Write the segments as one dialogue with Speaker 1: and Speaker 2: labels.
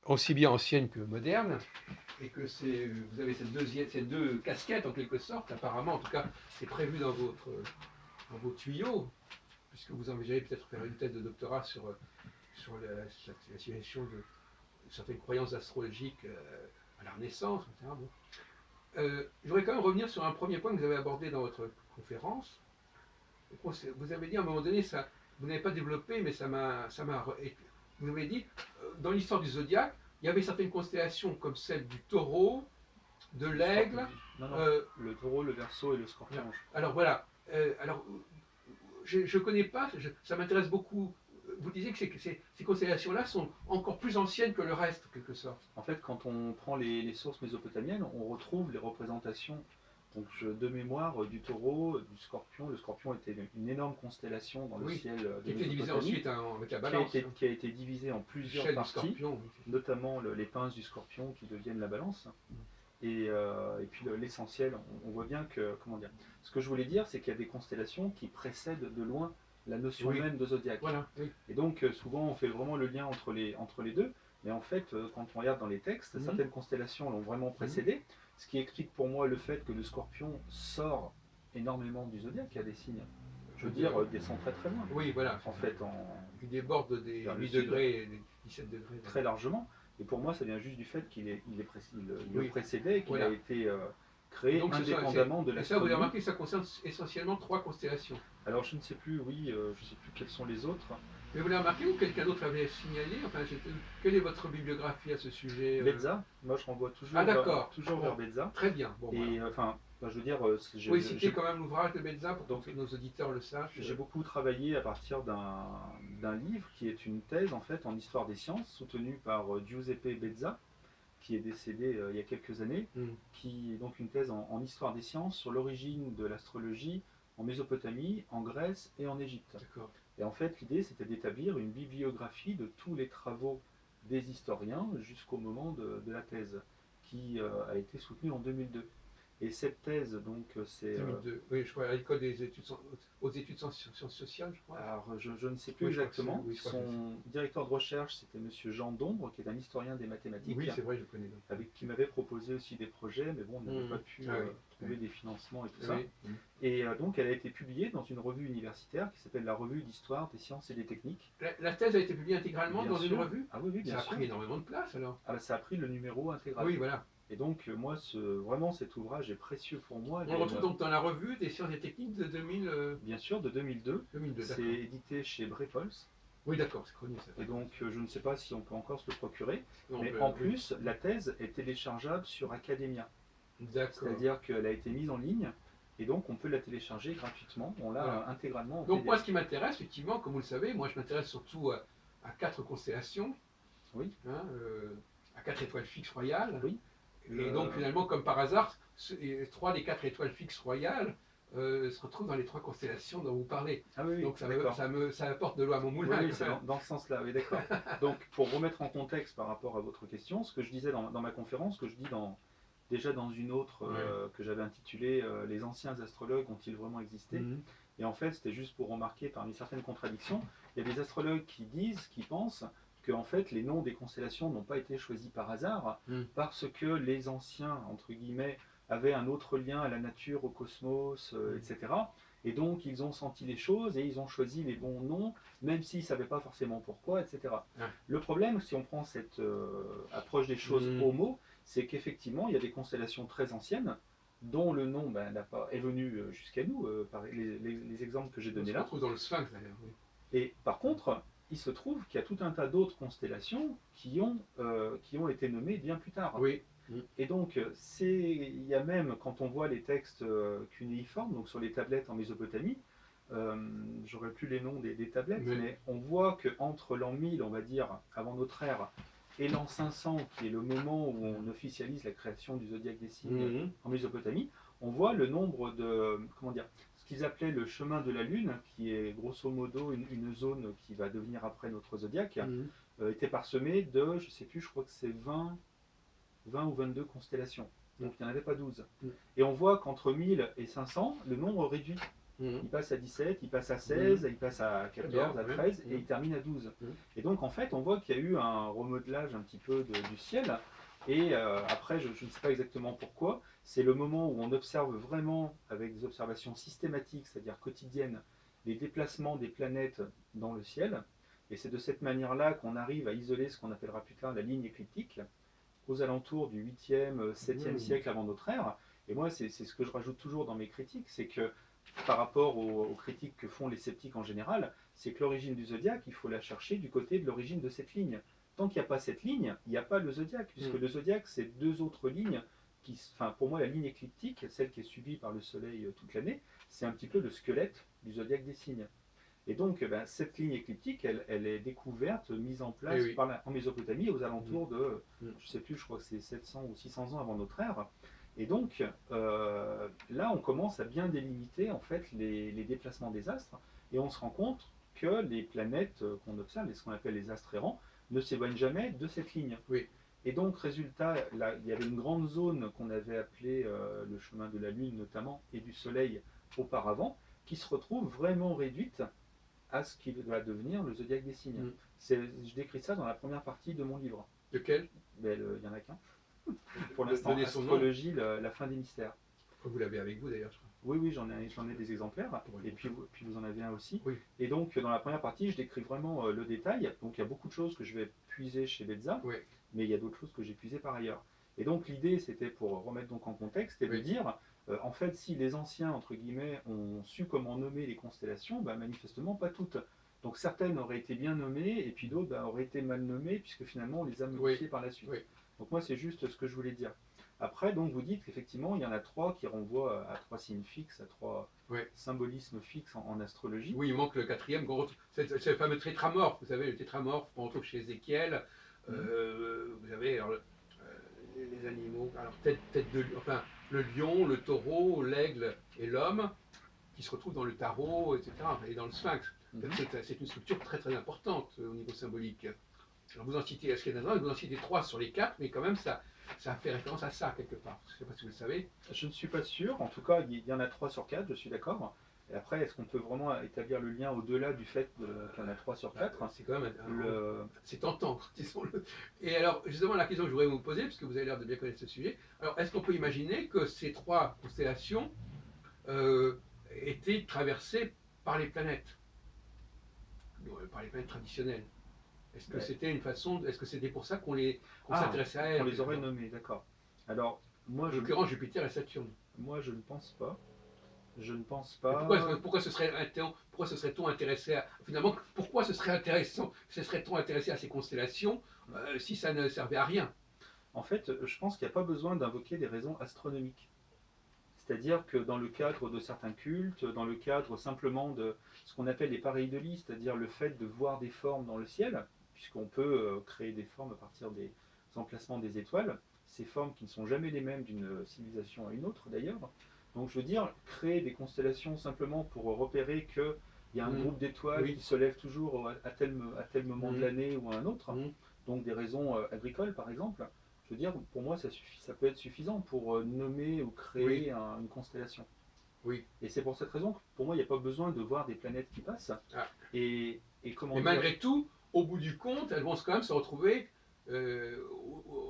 Speaker 1: aussi bien ancienne que moderne, et que vous avez ces deux casquettes en quelque sorte, apparemment, en tout cas, c'est prévu dans vos tuyaux, puisque vous envisagez peut-être faire une thèse de doctorat sur la situation de certaines croyances astrologiques à la Renaissance, etc. Bon. Je voudrais quand même revenir sur un premier point que vous avez abordé dans votre conférence. Vous avez dit à un moment donné, ça, vous n'avez pas développé, mais vous avez dit, dans l'histoire du zodiaque, il y avait certaines constellations comme celle du taureau, de l'aigle.
Speaker 2: Non, non, le taureau, le verseau et le scorpion.
Speaker 1: Alors voilà, je ne connais pas, ça m'intéresse beaucoup. Vous disiez que ces constellations-là sont encore plus anciennes que le reste, en quelque sorte.
Speaker 2: En fait, quand on prend les sources mésopotamiennes, on retrouve les représentations donc, de mémoire du taureau, du scorpion. Le scorpion était une énorme constellation dans le ciel de
Speaker 1: qui était divisée ensuite avec la balance.
Speaker 2: Qui a été divisée en plusieurs parties, notamment les pinces du scorpion qui deviennent la balance. Et puis l'essentiel, on voit bien que, comment dire, ce que je voulais dire, c'est qu'il y a des constellations qui précèdent de loin la notion même de zodiaque.
Speaker 1: Voilà,
Speaker 2: Et donc souvent on fait vraiment le lien entre les deux, mais en fait quand on regarde dans les textes, certaines constellations l'ont vraiment précédé, ce qui explique pour moi le fait que le scorpion sort énormément du zodiaque. Il y a des signes, je veux dire, descend très très loin.
Speaker 1: Oui, voilà.
Speaker 2: En fait,
Speaker 1: il déborde des 8 degrés et des 17 degrés.
Speaker 2: Très largement. Et pour moi, ça vient juste du fait qu'il le précédait et qu'il a été créé donc, indépendamment de la.
Speaker 1: Et ça, vous avez remarqué que ça concerne essentiellement 3 constellations.
Speaker 2: Alors, je ne sais plus, oui, je ne sais plus quelles sont les autres.
Speaker 1: Mais vous l'avez remarqué ou quelqu'un d'autre l'avait signalé? Enfin, quelle est votre bibliographie à ce sujet?
Speaker 2: Betza, moi je renvoie toujours, toujours vers Betza.
Speaker 1: Très bien.
Speaker 2: Bon, et enfin, je veux dire,
Speaker 1: oui, citez quand même l'ouvrage de Betza pour que nos auditeurs le sachent.
Speaker 2: J'ai beaucoup travaillé à partir d'un livre qui est une thèse en fait en histoire des sciences soutenue par Giuseppe Bezza, qui est décédé il y a quelques années, qui est donc une thèse en histoire des sciences sur l'origine de l'astrologie en Mésopotamie, en Grèce et en Égypte. Et en fait, l'idée c'était d'établir une bibliographie de tous les travaux des historiens jusqu'au moment de la thèse, qui a été soutenue en 2002. Et cette thèse, donc, c'est.
Speaker 1: 2002. Oui, je crois, à l'école des études, aux études sciences sociales, je crois.
Speaker 2: Alors, je ne sais plus exactement. Son directeur de recherche, c'était Monsieur Jean Dombre, qui est un historien des mathématiques.
Speaker 1: Oui, c'est vrai, je connais.
Speaker 2: Avec qui m'avait proposé aussi des projets, mais bon, on n'avait pas pu trouver des financements et tout ça. Et donc, elle a été publiée dans une revue universitaire qui s'appelle la Revue d'Histoire des Sciences et des Techniques.
Speaker 1: La thèse a été publiée intégralement dans une revue?
Speaker 2: Ah oui, bien sûr.
Speaker 1: Ça a pris énormément de place alors.
Speaker 2: Ah, ça a pris le numéro intégral.
Speaker 1: Oui, voilà.
Speaker 2: Et donc, moi, vraiment, cet ouvrage est précieux pour moi.
Speaker 1: On le retrouve donc dans la revue des sciences et techniques de 2000.
Speaker 2: Bien sûr, de 2002. C'est édité chez Brepols.
Speaker 1: Oui, d'accord, c'est connu ça.
Speaker 2: Et donc, je ne sais pas si on peut encore se le procurer. Mais en plus, la thèse est téléchargeable sur Academia. C'est-à-dire qu'elle a été mise en ligne. Et donc, on peut la télécharger gratuitement. On l'a intégralement.
Speaker 1: Donc, moi, ce qui m'intéresse, effectivement, comme vous le savez, moi, je m'intéresse surtout à 4 constellations.
Speaker 2: Oui.
Speaker 1: À 4 étoiles fixes royales.
Speaker 2: Oui.
Speaker 1: Et donc, finalement, comme par hasard, 3 des 4 étoiles fixes royales se retrouvent dans les 3 constellations dont vous parlez.
Speaker 2: Ah oui,
Speaker 1: donc, ça apporte de l'eau à mon moulin.
Speaker 2: Oui, c'est dans ce sens-là, oui, d'accord. Donc, pour remettre en contexte par rapport à votre question, ce que je disais dans ma conférence, ce que je dis déjà dans une autre que j'avais intitulée Les anciens astrologues ont-ils vraiment existé? Et en fait, c'était juste pour remarquer parmi certaines contradictions, il y a des astrologues qui pensent que en fait, les noms des constellations n'ont pas été choisis par hasard, parce que les anciens, entre guillemets, avaient un autre lien à la nature, au cosmos, etc. Et donc, ils ont senti les choses et ils ont choisi les bons noms, même s'ils ne savaient pas forcément pourquoi, etc. Le problème, si on prend cette approche des choses homo, c'est qu'effectivement, il y a des constellations très anciennes, dont le nom est venu jusqu'à nous, par les exemples que j'ai donnés là.
Speaker 1: On se retrouve dans le Sphinx d'ailleurs. Oui.
Speaker 2: Et par contre, il se trouve qu'il y a tout un tas d'autres constellations qui ont été nommées bien plus tard.
Speaker 1: Oui.
Speaker 2: Et donc, il y a même, quand on voit les textes cunéiformes, donc sur les tablettes en Mésopotamie, j'aurais plus les noms des tablettes, mais on voit qu'entre l'an 1000, on va dire, avant notre ère, et l'an 500, qui est le moment où on officialise la création du zodiaque des signes en Mésopotamie, on voit le nombre de, ce qu'ils appelaient le chemin de la Lune, qui est grosso modo une zone qui va devenir après notre zodiaque, était parsemé de, je sais plus, je crois que c'est 20 ou 22 constellations. Donc il n'y en avait pas 12. Et on voit qu'entre 1000 et 500, le nombre réduit. Il passe à 17, il passe à 16, il passe à 14, à 13 et il termine à 12. Et donc en fait, on voit qu'il y a eu un remodelage un petit peu du ciel. Et après, je ne sais pas exactement pourquoi, c'est le moment où on observe vraiment, avec des observations systématiques, c'est-à-dire quotidiennes, les déplacements des planètes dans le ciel. Et c'est de cette manière-là qu'on arrive à isoler ce qu'on appellera plus tard la ligne écliptique, aux alentours du 8e, 7e siècle avant notre ère. Et moi, c'est ce que je rajoute toujours dans mes critiques, c'est que par rapport aux critiques que font les sceptiques en général, c'est que l'origine du zodiaque, il faut la chercher du côté de l'origine de cette ligne. Tant qu'il n'y a pas cette ligne, il n'y a pas le zodiaque, puisque le zodiaque, c'est deux autres lignes qui, enfin, pour moi, la ligne écliptique, celle qui est subie par le Soleil toute l'année, c'est un petit peu le squelette du zodiaque des signes. Et donc, cette ligne écliptique, elle est découverte, mise en place en Mésopotamie aux alentours de, je ne sais plus, je crois que c'est 700 ou 600 ans avant notre ère. Et donc, là, on commence à bien délimiter en fait les déplacements des astres, et on se rend compte que les planètes qu'on observe, ce qu'on appelle les astres errants, ne s'éloignent jamais de cette ligne.
Speaker 1: Oui.
Speaker 2: Et donc, résultat, là, il y avait une grande zone qu'on avait appelée le chemin de la Lune notamment, et du Soleil auparavant, qui se retrouve vraiment réduite à ce qui va devenir le zodiaque des signes. Je décris ça dans la première partie de mon livre.
Speaker 1: Lequel?
Speaker 2: Il n'y en a qu'un. Pour l'instant, Astrologie, la fin des mystères.
Speaker 1: Vous l'avez avec vous d'ailleurs, je crois.
Speaker 2: Oui, j'en ai des exemplaires. Et puis vous en avez un aussi.
Speaker 1: Oui.
Speaker 2: Et donc, dans la première partie, je décris vraiment le détail. Donc, il y a beaucoup de choses que je vais puiser chez Bezza, mais il y a d'autres choses que j'ai puisées par ailleurs. Et donc, l'idée, c'était pour remettre donc en contexte et de dire, en fait, si les anciens, entre guillemets, ont su comment nommer les constellations, manifestement pas toutes. Donc, certaines auraient été bien nommées, et puis d'autres auraient été mal nommées, puisque finalement, on les a modifiées par la suite. Donc, moi, c'est juste ce que je voulais dire. Après, donc, vous dites qu'effectivement, il y en a trois qui renvoient à trois signes fixes, à trois symbolismes fixes en astrologie.
Speaker 1: Oui, il manque le quatrième, c'est le fameux tétramorphe. Vous savez, le tétramorphe qu'on retrouve chez Ézéchiel. Vous avez alors, les animaux, alors enfin, le lion, le taureau, l'aigle et l'homme, qui se retrouvent dans le tarot, etc., et dans le sphinx. C'est une structure très très importante au niveau symbolique. Alors vous en citez, vous en citez 3 sur les 4, mais quand même ça fait référence à ça quelque part. Je ne sais pas si vous le savez.
Speaker 2: Je ne suis pas sûr. En tout cas, il y en a 3 sur 4, je suis d'accord. Et après, est-ce qu'on peut vraiment établir le lien au-delà du fait qu'il y en a 3 sur 4?
Speaker 1: C'est quand même c'est tentant, disons-le. Et alors, justement, la question que je voudrais vous poser, parce que vous avez l'air de bien connaître ce sujet, alors est-ce qu'on peut imaginer que ces 3 constellations étaient traversées par les planètes traditionnelles? Est-ce que c'était une façon, est-ce que c'était pour ça qu'on s'intéressait à elles?
Speaker 2: On les aurait nommées, d'accord. Alors, moi,
Speaker 1: en l'occurrence, Jupiter et Saturne.
Speaker 2: Moi, je ne pense pas. Je ne pense pas.
Speaker 1: Pourquoi se serait-on intéressé à, finalement, pourquoi se serait-on intéressé à ces constellations si ça ne servait à rien?
Speaker 2: En fait, je pense qu'il n'y a pas besoin d'invoquer des raisons astronomiques. C'est-à-dire que dans le cadre de certains cultes, dans le cadre simplement de ce qu'on appelle les pareidolie, c'est-à-dire le fait de voir des formes dans le ciel, puisqu'on peut créer des formes à partir des emplacements des étoiles, ces formes qui ne sont jamais les mêmes d'une civilisation à une autre d'ailleurs. Donc je veux dire, créer des constellations simplement pour repérer qu'il y a un groupe d'étoiles qui se lève toujours à tel moment de l'année ou à un autre, donc des raisons agricoles par exemple. Je veux dire, pour moi, ça peut être suffisant pour nommer ou créer une constellation.
Speaker 1: Oui.
Speaker 2: Et c'est pour cette raison que pour moi, il n'y a pas besoin de voir des planètes qui passent. Et comment
Speaker 1: malgré tout, au bout du compte, elles vont quand même se retrouver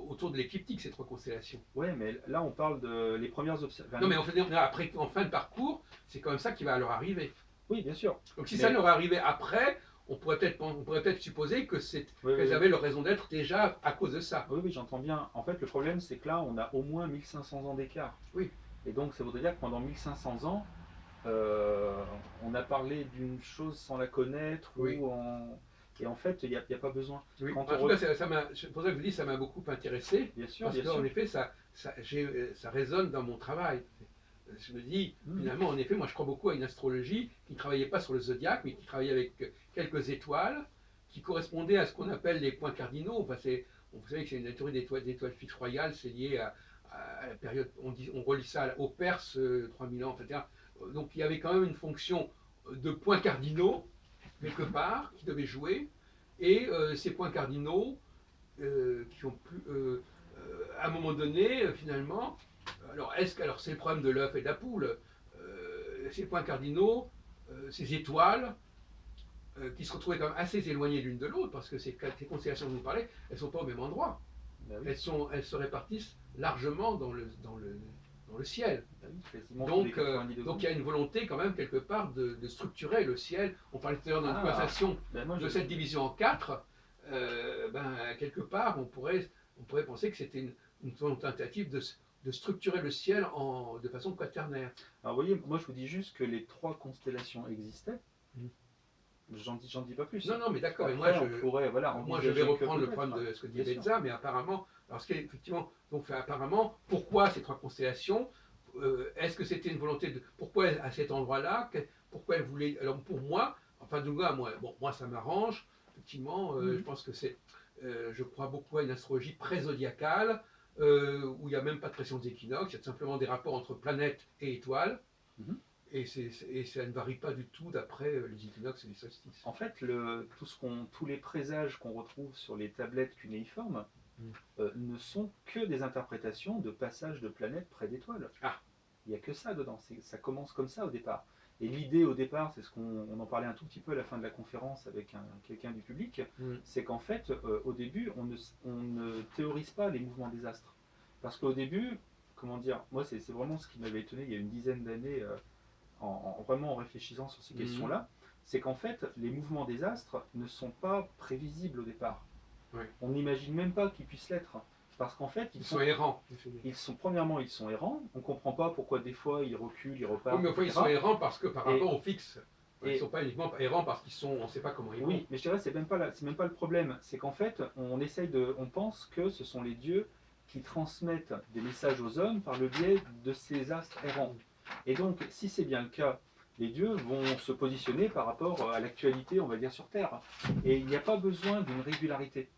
Speaker 1: autour de l'écliptique, ces 3 constellations.
Speaker 2: Oui, mais là, on parle de les premières observations.
Speaker 1: Non, mais après, en fin de parcours, c'est quand même ça qui va leur arriver.
Speaker 2: Oui, bien sûr.
Speaker 1: Donc si ça leur arrivait après, on pourrait peut-être supposer que qu'elles avaient leur raison d'être déjà à cause de ça.
Speaker 2: Oui, j'entends bien. En fait, le problème, c'est que là, on a au moins 1500 ans d'écart.
Speaker 1: Oui.
Speaker 2: Et donc, ça voudrait dire que pendant 1500 ans, on a parlé d'une chose sans la connaître. Et en fait, il n'y a pas besoin.
Speaker 1: Oui. En tout cas, c'est pour ça que je vous dis, ça m'a beaucoup intéressé.
Speaker 2: Bien sûr,
Speaker 1: parce qu'en effet, ça résonne dans mon travail. Je me dis, finalement, en effet, moi je crois beaucoup à une astrologie qui ne travaillait pas sur le zodiaque, mais qui travaillait avec quelques étoiles, qui correspondaient à ce qu'on appelle les points cardinaux. Enfin, vous savez que c'est une théorie d'étoiles fixes royales, c'est lié à la période, on relie ça aux Perses, 3000 ans, etc. Donc il y avait quand même une fonction de points cardinaux, quelque part, qui devaient jouer, et ces points cardinaux, qui ont pu, à un moment donné, finalement, alors c'est le problème de l'œuf et de la poule. ces points cardinaux, ces étoiles, qui se retrouvaient quand même assez éloignées l'une de l'autre, parce que ces constellations dont vous parlez, elles ne sont pas au même endroit.
Speaker 2: Bah oui.
Speaker 1: Elles se répartissent largement dans le ciel.
Speaker 2: Bah oui, quasiment tous les 90
Speaker 1: Donc
Speaker 2: degrés.
Speaker 1: il y a une volonté quand même quelque part de structurer le ciel. On parlait tout à l'heure dans une conversation
Speaker 2: Ben moi,
Speaker 1: de cette division en quatre. Quelque part, on pourrait penser que c'était une tentative de structurer le ciel de façon quaternaire.
Speaker 2: Alors vous voyez, moi je vous dis juste que les 3 constellations existaient.
Speaker 1: Mm.
Speaker 2: J'en dis pas plus.
Speaker 1: Non, non, mais d'accord. Et
Speaker 2: Après, on pourrait, voilà,
Speaker 1: moi, je vais
Speaker 2: envisager que
Speaker 1: reprendre le
Speaker 2: peut-être,
Speaker 1: problème de ce que dit
Speaker 2: bien sûr.
Speaker 1: Betza, mais apparemment, parce qu'effectivement, donc apparemment, pourquoi ces 3 constellations Est-ce que c'était une volonté de pourquoi à cet endroit-là Pourquoi elle voulait Alors pour moi, enfin de moi ça m'arrange. Effectivement, je pense que je crois beaucoup à une astrologie pré-zodiacale où il n'y a même pas de pression des équinoxes, il y a simplement des rapports entre planètes et étoiles.
Speaker 2: Mhm.
Speaker 1: Et ça ne varie pas du tout d'après les équinoxes et les solstices.
Speaker 2: En fait, tous les présages qu'on retrouve sur les tablettes cunéiformes ne sont que des interprétations de passages de planètes près d'étoiles.
Speaker 1: Ah.
Speaker 2: Il n'y a que ça dedans. Ça commence comme ça au départ. Et l'idée au départ, c'est ce qu'on en parlait un tout petit peu à la fin de la conférence avec quelqu'un du public, c'est qu'en fait, au début, on ne théorise pas les mouvements des astres. Parce qu'au début, comment dire, moi c'est vraiment ce qui m'avait étonné il y a une dizaine d'années vraiment en réfléchissant sur ces questions-là, c'est qu'en fait, les mouvements des astres ne sont pas prévisibles au départ.
Speaker 1: Ouais.
Speaker 2: On n'imagine même pas qu'ils puissent l'être. Parce qu'en fait,
Speaker 1: ils sont errants.
Speaker 2: Premièrement, ils sont errants. On ne comprend pas pourquoi des fois ils reculent, ils repartent.
Speaker 1: Oui, mais enfin, ils sont errants parce que par rapport au fixe. Ils ne
Speaker 2: Et-
Speaker 1: sont pas uniquement errants parce on ne sait pas comment ils vont.
Speaker 2: Oui, mais je dirais c'est même pas le problème. C'est qu'en fait, on pense que ce sont les dieux qui transmettent des messages aux hommes par le biais de ces astres errants. Et donc, si c'est bien le cas, les dieux vont se positionner par rapport à l'actualité, on va dire, sur Terre. Et il n'y a pas besoin d'une régularité.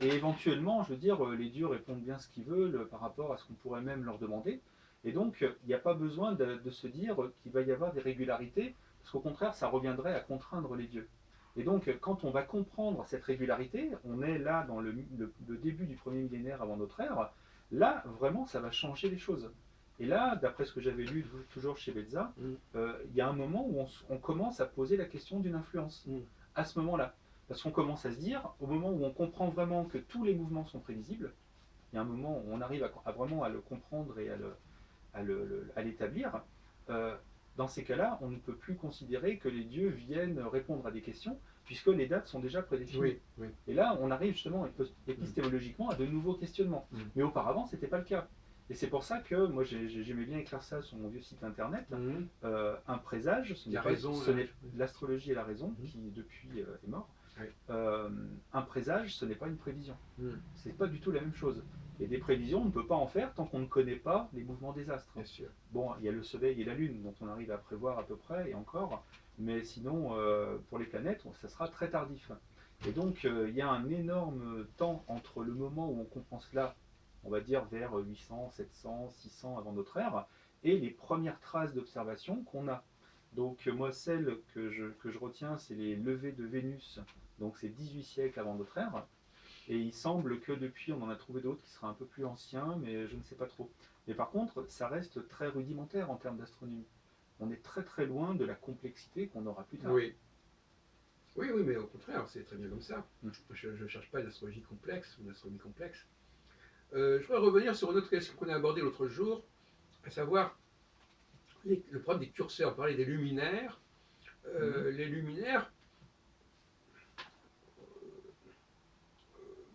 Speaker 2: Et éventuellement, je veux dire, les dieux répondent bien ce qu'ils veulent par rapport à ce qu'on pourrait même leur demander. Et donc, il n'y a pas besoin de se dire qu'il va y avoir des régularités, parce qu'au contraire, ça reviendrait à contraindre les dieux. Et donc, quand on va comprendre cette régularité, on est là dans le début du premier millénaire avant notre ère, là, vraiment, ça va changer les choses. Et là, d'après ce que j'avais lu toujours chez Betza, il y a un moment où on commence à poser la question d'une influence. À ce moment-là. Parce qu'on commence à se dire, au moment où on comprend vraiment que tous les mouvements sont prévisibles, il y a un moment où on arrive à vraiment à le comprendre et à l'établir, dans ces cas-là, on ne peut plus considérer que les dieux viennent répondre à des questions, puisque les dates sont déjà prédéfinies.
Speaker 1: Oui, oui.
Speaker 2: Et là, on arrive justement épistémologiquement à de nouveaux questionnements. Mais auparavant, ce n'était pas le cas. Et c'est pour ça que moi j'aimais bien écrire ça sur mon vieux site internet. Un présage, l'astrologie et la raison, qui depuis est mort.
Speaker 1: Oui.
Speaker 2: Un présage, ce n'est pas une prévision. C'est pas du tout la même chose. Et des prévisions, on ne peut pas en faire tant qu'on ne connaît pas les mouvements des astres.
Speaker 1: Bien sûr.
Speaker 2: Bon, il y a le Soleil et la Lune dont on arrive à prévoir à peu près, et encore. Mais sinon, pour les planètes, ça sera très tardif. Et donc, il y a un énorme temps entre le moment où on comprend cela, on va dire vers 800, 700, 600 avant notre ère, et les premières traces d'observation qu'on a. Donc moi, celle que je retiens, c'est les levées de Vénus, donc c'est 18 siècles avant notre ère, et il semble que depuis, on en a trouvé d'autres qui seraient un peu plus anciens, mais je ne sais pas trop. Mais par contre, ça reste très rudimentaire en termes d'astronomie. On est très très loin de la complexité qu'on aura plus tard.
Speaker 1: Oui. Oui, mais au contraire, c'est très bien comme ça. Je ne cherche pas une astrologie complexe, une astronomie complexe. Je voudrais revenir sur une autre question qu'on a abordée l'autre jour, à savoir le problème des curseurs. On parlait des luminaires. Les luminaires,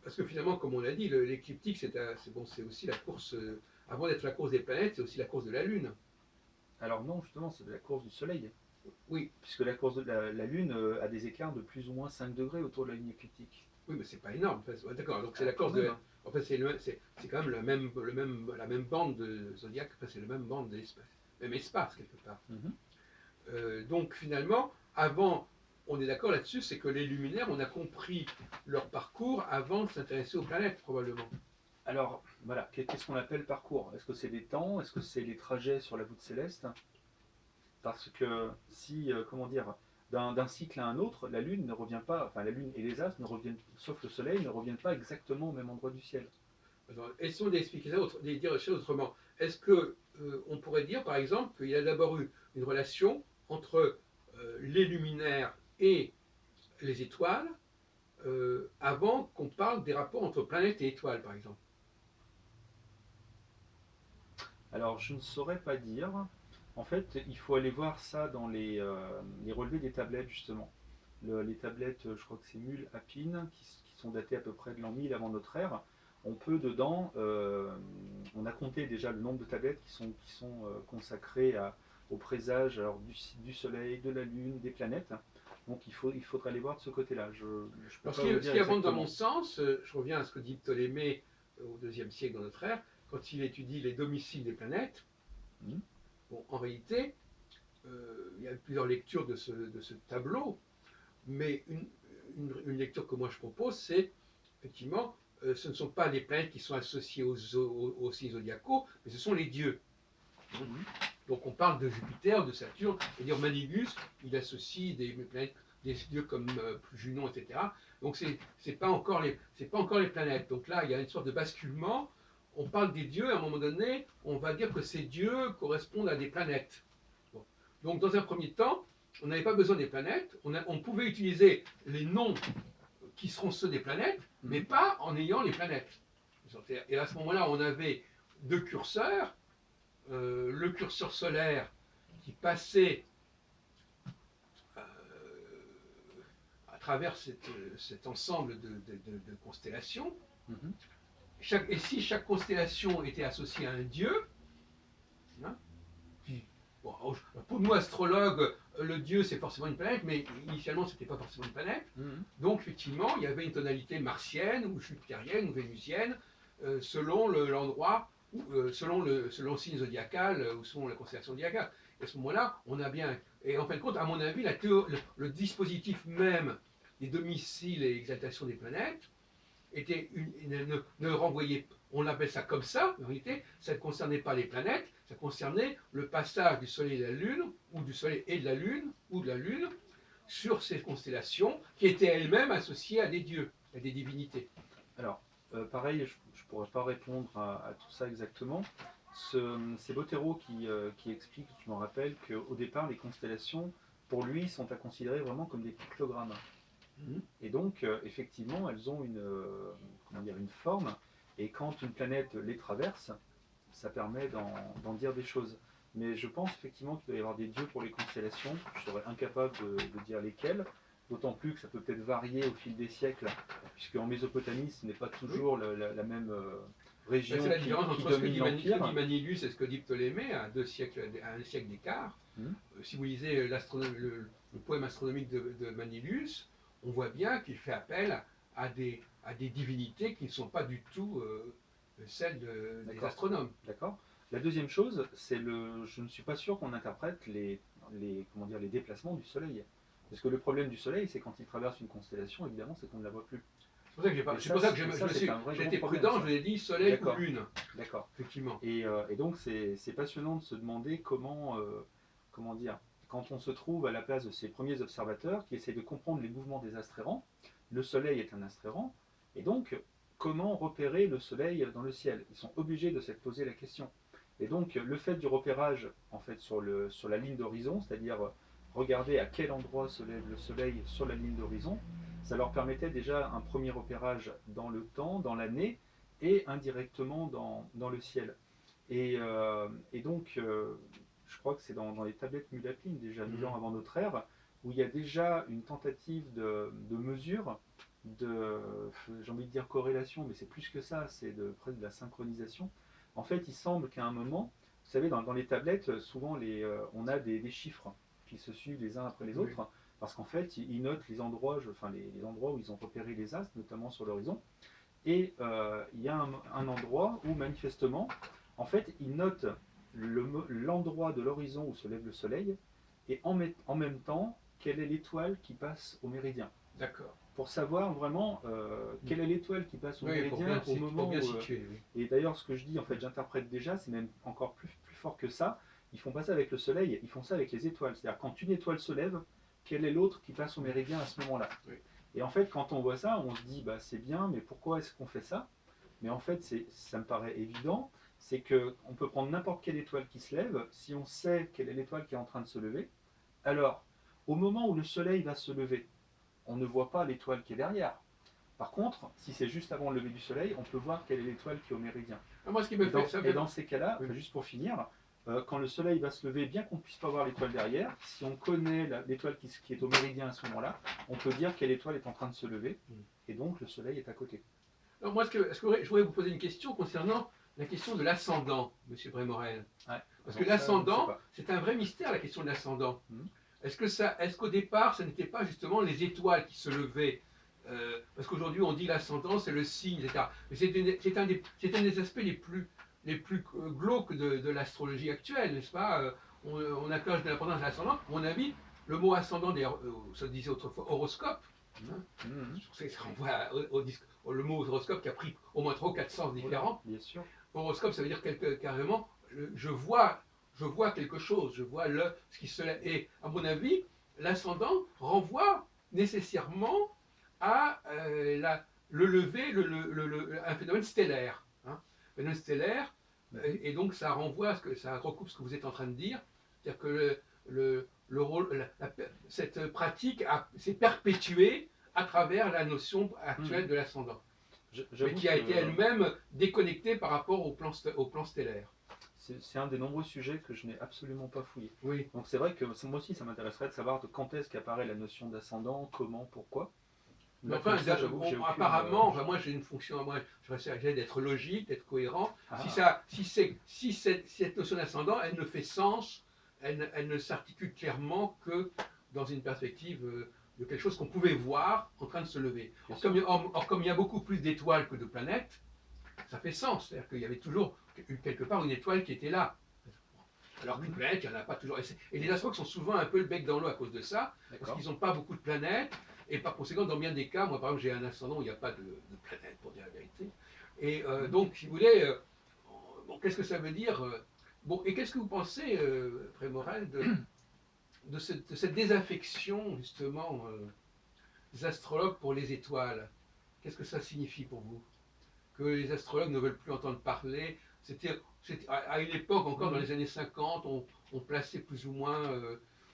Speaker 1: parce que finalement, comme on l'a dit, l'écliptique, c'est aussi la course, avant d'être la course des planètes, c'est aussi la course de la Lune.
Speaker 2: Alors non, justement, c'est de la course du Soleil.
Speaker 1: Oui.
Speaker 2: Puisque la course de la Lune a des écarts de plus ou moins 5 degrés autour de la ligne écliptique.
Speaker 1: Oui, mais c'est pas énorme. En fait. D'accord, donc c'est la course de... En fait, c'est quand même la même bande de zodiaque, enfin, c'est la même bande de l'espace, même espace quelque part. Donc finalement, avant, on est d'accord là-dessus, c'est que les luminaires, on a compris leur parcours avant de s'intéresser aux planètes, probablement.
Speaker 2: Alors, voilà, qu'est-ce qu'on appelle parcours? Est-ce que c'est des temps? Est-ce que c'est les trajets sur la voûte céleste? Parce que si, comment dire, d'un cycle à un autre, la Lune ne revient pas, enfin la Lune et les astres ne reviennent, sauf le Soleil, ne reviennent pas exactement au même endroit du ciel.
Speaker 1: Alors, essayons d'expliquer ça, de dire les choses autrement. Est-ce que on pourrait dire, par exemple, qu'il y a d'abord eu une relation entre les luminaires et les étoiles avant qu'on parle des rapports entre planètes et étoiles, par exemple?
Speaker 2: Alors, je ne saurais pas dire. En fait, il faut aller voir ça dans les relevés des tablettes, justement. Les tablettes, je crois que c'est Mul Apine, qui sont datées à peu près de l'an 1000 avant notre ère. On peut dedans, on a compté déjà le nombre de tablettes qui sont consacrées au présage alors, du Soleil, de la Lune, des planètes. Donc il faudra aller voir de ce côté-là. Je ne peux
Speaker 1: Alors,
Speaker 2: pas vous
Speaker 1: ce
Speaker 2: dire
Speaker 1: qui avance dans
Speaker 2: exactement.
Speaker 1: mon sens, je reviens à ce que dit Ptolémée au IIe siècle dans notre ère, quand il étudie les domiciles des planètes.
Speaker 2: Hmm.
Speaker 1: Bon, en réalité, il y a plusieurs lectures de ce tableau, mais une lecture que moi je propose, c'est effectivement, ce ne sont pas les planètes qui sont associées aux signes zodiacaux, mais ce sont les dieux.
Speaker 2: Hmm.
Speaker 1: Donc on parle de Jupiter, de Saturne, et dire Manilius, il associe des planètes, des dieux comme Junon, etc. Donc c'est pas encore les planètes. Donc là, il y a une sorte de basculement. On parle des dieux, à un moment donné, on va dire que ces dieux correspondent à des planètes. Bon. Donc dans un premier temps, on n'avait pas besoin des planètes, on pouvait utiliser les noms qui seront ceux des planètes, mais pas en ayant les planètes. Et à ce moment-là, on avait deux curseurs, le curseur solaire qui passait euh, à travers cet ensemble de constellations.
Speaker 2: Mhm.
Speaker 1: Et si chaque constellation était associée à un dieu, hein, bon, pour nous astrologues, le dieu c'est forcément une planète, mais initialement c'était pas forcément une planète.
Speaker 2: Mhm.
Speaker 1: Donc effectivement, il y avait une tonalité martienne ou jupitérienne ou vénusienne selon l'endroit, selon le signe zodiacal ou selon la constellation zodiacale. Et à ce moment-là, on a bien. Et en fin de compte, à mon avis, le dispositif même des domiciles et exaltations des planètes ne renvoyait, on appelle ça comme ça, mais en réalité, ça ne concernait pas les planètes, ça concernait le passage du Soleil et de la Lune, ou du Soleil et de la Lune, ou de la Lune, sur ces constellations qui étaient elles-mêmes associées à des dieux, à des divinités.
Speaker 2: Alors, pareil, je ne pourrais pas répondre à tout ça exactement. C'est Bottero qui explique, je me rappelle, qu'au départ, les constellations, pour lui, sont à considérer vraiment comme des pictogrammes.
Speaker 1: Mhm.
Speaker 2: Et donc, effectivement, elles ont comment dire, une forme, et quand une planète les traverse, ça permet d'en dire des choses. Mais je pense effectivement qu'il doit y avoir des dieux pour les constellations. Je serais incapable de dire lesquels, d'autant plus que ça peut peut-être varier au fil des siècles, puisque en Mésopotamie, ce n'est pas
Speaker 1: Oui.
Speaker 2: toujours la même région
Speaker 1: C'est la différence
Speaker 2: qui
Speaker 1: entre ce que
Speaker 2: domine
Speaker 1: dit,
Speaker 2: l'Empire.
Speaker 1: Manilius et ce que dit Ptolémée à un siècle d'écart.
Speaker 2: Hmm.
Speaker 1: Si vous lisez le poème astronomique de Manilius, on voit bien qu'il fait appel à des divinités qui ne sont pas du tout celles des astronomes.
Speaker 2: D'accord. La deuxième chose, je ne suis pas sûr qu'on interprète comment dire, les déplacements du Soleil. Parce que le problème du Soleil, c'est quand il traverse une constellation, évidemment, c'est qu'on ne la voit plus.
Speaker 1: C'est pour ça que j'ai été prudent, je l'ai dit Soleil ou Lune.
Speaker 2: D'accord.
Speaker 1: Effectivement.
Speaker 2: Et donc, c'est passionnant de se demander comment dire, quand on se trouve à la place de ces premiers observateurs qui essaient de comprendre les mouvements des astres errants, le Soleil est un astre errant, et donc, comment repérer le Soleil dans le ciel? Ils sont obligés de se poser la question. Et donc, le fait du repérage en fait, sur la ligne d'horizon, c'est-à-dire regarder à quel endroit se lève le Soleil sur la ligne d'horizon, ça leur permettait déjà un premier repérage dans le temps, dans l'année, et indirectement dans le ciel. Et donc, je crois que c'est dans les tablettes Mulapine, déjà 1000 ans avant notre ère, où il y a déjà une tentative de mesure, j'ai envie de dire corrélation, mais c'est plus que ça, c'est presque de la synchronisation. En fait, il semble qu'à un moment, vous savez, dans les tablettes, souvent on a des chiffres qui se suivent les uns après les autres,
Speaker 1: Oui.
Speaker 2: parce qu'en fait, ils notent les endroits, les endroits où ils ont repéré les astres, notamment sur l'horizon. Et il y a un endroit où manifestement, en fait, ils notent l'endroit de l'horizon où se lève le soleil et en même temps, quelle est l'étoile qui passe au méridien.
Speaker 1: D'accord.
Speaker 2: Pour savoir vraiment quelle est l'étoile qui passe au méridien au moment où.
Speaker 1: Situer, oui.
Speaker 2: Et d'ailleurs, ce que je dis, en fait, j'interprète déjà, c'est même encore plus fort que ça. Ils font pas ça avec le soleil, ils font ça avec les étoiles. C'est-à-dire, quand une étoile se lève, quelle est l'autre qui passe au méridien à ce moment-là?
Speaker 1: Oui.
Speaker 2: Et en fait, quand on voit ça, on se dit, bah, c'est bien, mais pourquoi est-ce qu'on fait ça? mais en fait, ça me paraît évident, c'est qu'on peut prendre n'importe quelle étoile qui se lève, si on sait quelle est l'étoile qui est en train de se lever, alors, au moment où le soleil va se lever, on ne voit pas l'étoile qui est derrière. Par contre, si c'est juste avant le lever du soleil, on peut voir quelle est l'étoile qui est au méridien.
Speaker 1: Moi, ce qui me fait, ça me
Speaker 2: Et
Speaker 1: fait...
Speaker 2: dans ces cas-là,
Speaker 1: Oui.
Speaker 2: juste pour finir, quand le soleil va se lever, bien qu'on ne puisse pas voir l'étoile derrière, si on connaît l'étoile qui est au méridien à ce moment-là, on peut dire quelle étoile est en train de se lever, et donc le soleil est à côté.
Speaker 1: Alors moi, je voudrais vous poser une question concernant la question de l'ascendant, Monsieur Brémorel.
Speaker 2: Ouais.
Speaker 1: Parce
Speaker 2: Alors
Speaker 1: que
Speaker 2: ça, je ne sais
Speaker 1: l'ascendant,
Speaker 2: pas.
Speaker 1: c'est un vrai mystère, la question de l'ascendant.
Speaker 2: Mhm.
Speaker 1: Est-ce qu'au départ, ce n'était pas justement les étoiles qui se levaient parce qu'aujourd'hui, on dit l'ascendant, c'est le signe, etc. Mais c'est un des aspects les plus glauques de l'astrologie actuelle, n'est-ce pas on accorde de l'importance de l'ascendant. À mon avis, le mot ascendant, d'ailleurs, ça disait autrefois horoscope, hein,
Speaker 2: Mhm.
Speaker 1: ça renvoie le mot horoscope qui a pris au moins 3 ou 4 sens différents.
Speaker 2: Bien sûr.
Speaker 1: Horoscope, ça veut dire carrément, je vois quelque chose, je vois ce qui se lève. Et à mon avis, l'ascendant renvoie nécessairement à le lever, un phénomène stellaire. Hein. Un phénomène stellaire, et donc ça renvoie à ça recoupe ce que vous êtes en train de dire, c'est-à-dire que le rôle, cette pratique s'est perpétuée à travers la notion actuelle de l'ascendant, mais qui a été elle-même déconnectée par rapport au plan stellaire.
Speaker 2: C'est un des nombreux sujets que je n'ai absolument pas fouillé.
Speaker 1: Oui.
Speaker 2: Donc c'est vrai que moi aussi, ça m'intéresserait de savoir de quand est-ce qu'apparaît la notion d'ascendant, comment, pourquoi.
Speaker 1: Mais enfin,
Speaker 2: ça, j'avoue que j'ai
Speaker 1: apparemment, moi j'ai une fonction, moi j'essaie d'être logique, d'être cohérent.
Speaker 2: Ah.
Speaker 1: Si cette notion d'ascendant, elle ne fait sens, elle ne s'articule clairement que dans une perspective de quelque chose qu'on pouvait voir en train de se lever. Or, comme il y a beaucoup plus d'étoiles que de planètes, ça fait sens. C'est-à-dire qu'il y avait toujours quelque part une étoile qui était là. Alors qu'une planète, il n'y en a pas toujours. Et les astrologues sont souvent un peu le bec dans l'eau à cause de ça, parce qu'ils n'ont pas beaucoup de planètes, et par conséquent, dans bien des cas, moi par exemple, j'ai un ascendant où il n'y a pas de planète, pour dire la vérité. Et donc, si vous voulez, bon, qu'est-ce que ça veut dire Bon, et qu'est-ce que vous pensez, Prémorel, de cette désaffection, justement, des astrologues pour les étoiles? Qu'est-ce que ça signifie pour vous? Que les astrologues ne veulent plus entendre parler. C'était à une époque, encore dans les années 50, on plaçait plus ou moins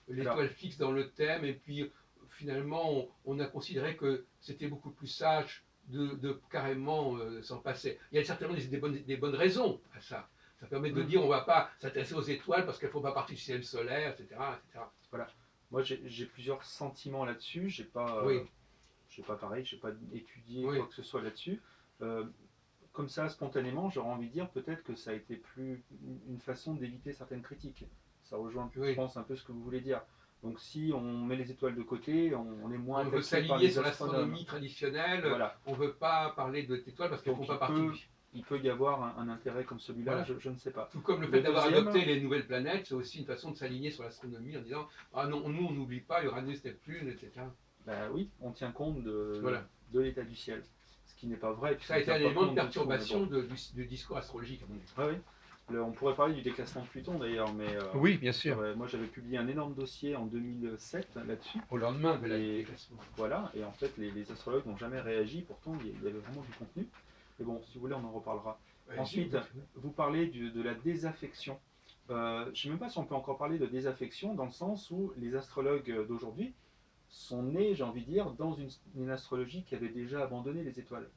Speaker 1: l'étoile fixe dans le thème, et puis finalement, on a considéré que c'était beaucoup plus sage de carrément s'en passer. Il y a certainement des bonnes raisons à ça. Ça permet de dire on ne va pas s'intéresser aux étoiles parce qu'elles ne font pas partie du système solaire, etc. etc.
Speaker 2: Voilà. Moi, j'ai plusieurs sentiments là-dessus. J'ai pas pareil, j'ai pas étudié quoi que ce soit là-dessus. Comme ça, spontanément, j'aurais envie de dire peut-être que ça a été plus une façon d'éviter certaines critiques. Ça rejoint, je pense, un peu ce que vous voulez dire. Donc si on met les étoiles de côté, on est moins...
Speaker 1: On veut s'aligner sur l'astronomie traditionnelle,
Speaker 2: voilà.
Speaker 1: On ne veut pas parler d'étoiles parce qu'elles ne font pas partie.
Speaker 2: Il peut y avoir un intérêt comme celui-là, je ne sais pas.
Speaker 1: Tout comme le fait d'avoir adopté les nouvelles planètes, c'est aussi une façon de s'aligner sur l'astronomie en disant « Ah non, nous on n'oublie pas Uranus, Neptune, etc. »
Speaker 2: Bah oui, on tient compte de l'état du ciel. Ce qui n'est pas vrai.
Speaker 1: Ça a été un élément de perturbation du discours astrologique, à mon avis.
Speaker 2: Ah oui. On pourrait parler du déclassement de Pluton d'ailleurs, mais
Speaker 1: oui, bien sûr.
Speaker 2: Moi j'avais publié un énorme dossier en 2007 là-dessus.
Speaker 1: Au lendemain de la déclassement.
Speaker 2: Voilà, et en fait les astrologues n'ont jamais réagi, pourtant il y avait vraiment du contenu. Mais bon, si vous voulez, on en reparlera. Ensuite, vous parlez de la désaffection. Je ne sais même pas si on peut encore parler de désaffection, dans le sens où les astrologues d'aujourd'hui sont nés, j'ai envie de dire, dans une astrologie qui avait déjà abandonné les étoiles.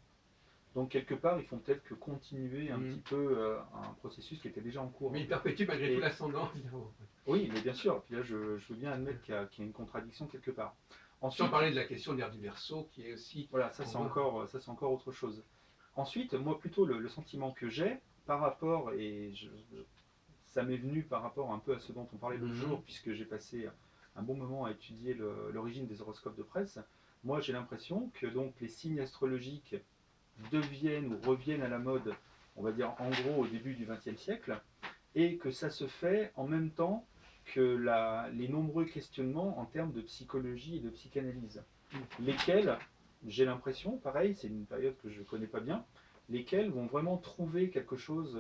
Speaker 2: Donc quelque part, ils font peut-être que continuer un petit peu un processus qui était déjà en cours.
Speaker 1: Mais ils perpétuent malgré tout l'ascendant.
Speaker 2: Oui, mais bien sûr. Puis là, je veux bien admettre qu'il y a une contradiction quelque part.
Speaker 1: Ensuite, sans parler de la question de l'ère du Verseau, qui est aussi...
Speaker 2: Voilà, ça c'est encore autre chose. Ensuite, moi plutôt le sentiment que j'ai par rapport, et ça m'est venu par rapport un peu à ce dont on parlait l'autre jour, puisque j'ai passé un bon moment à étudier l'origine des horoscopes de presse. Moi j'ai l'impression que donc les signes astrologiques deviennent ou reviennent à la mode, on va dire en gros au début du XXe siècle, et que ça se fait en même temps que les nombreux questionnements en termes de psychologie et de psychanalyse, lesquels, j'ai l'impression, pareil, c'est une période que je ne connais pas bien, lesquels vont vraiment trouver quelque chose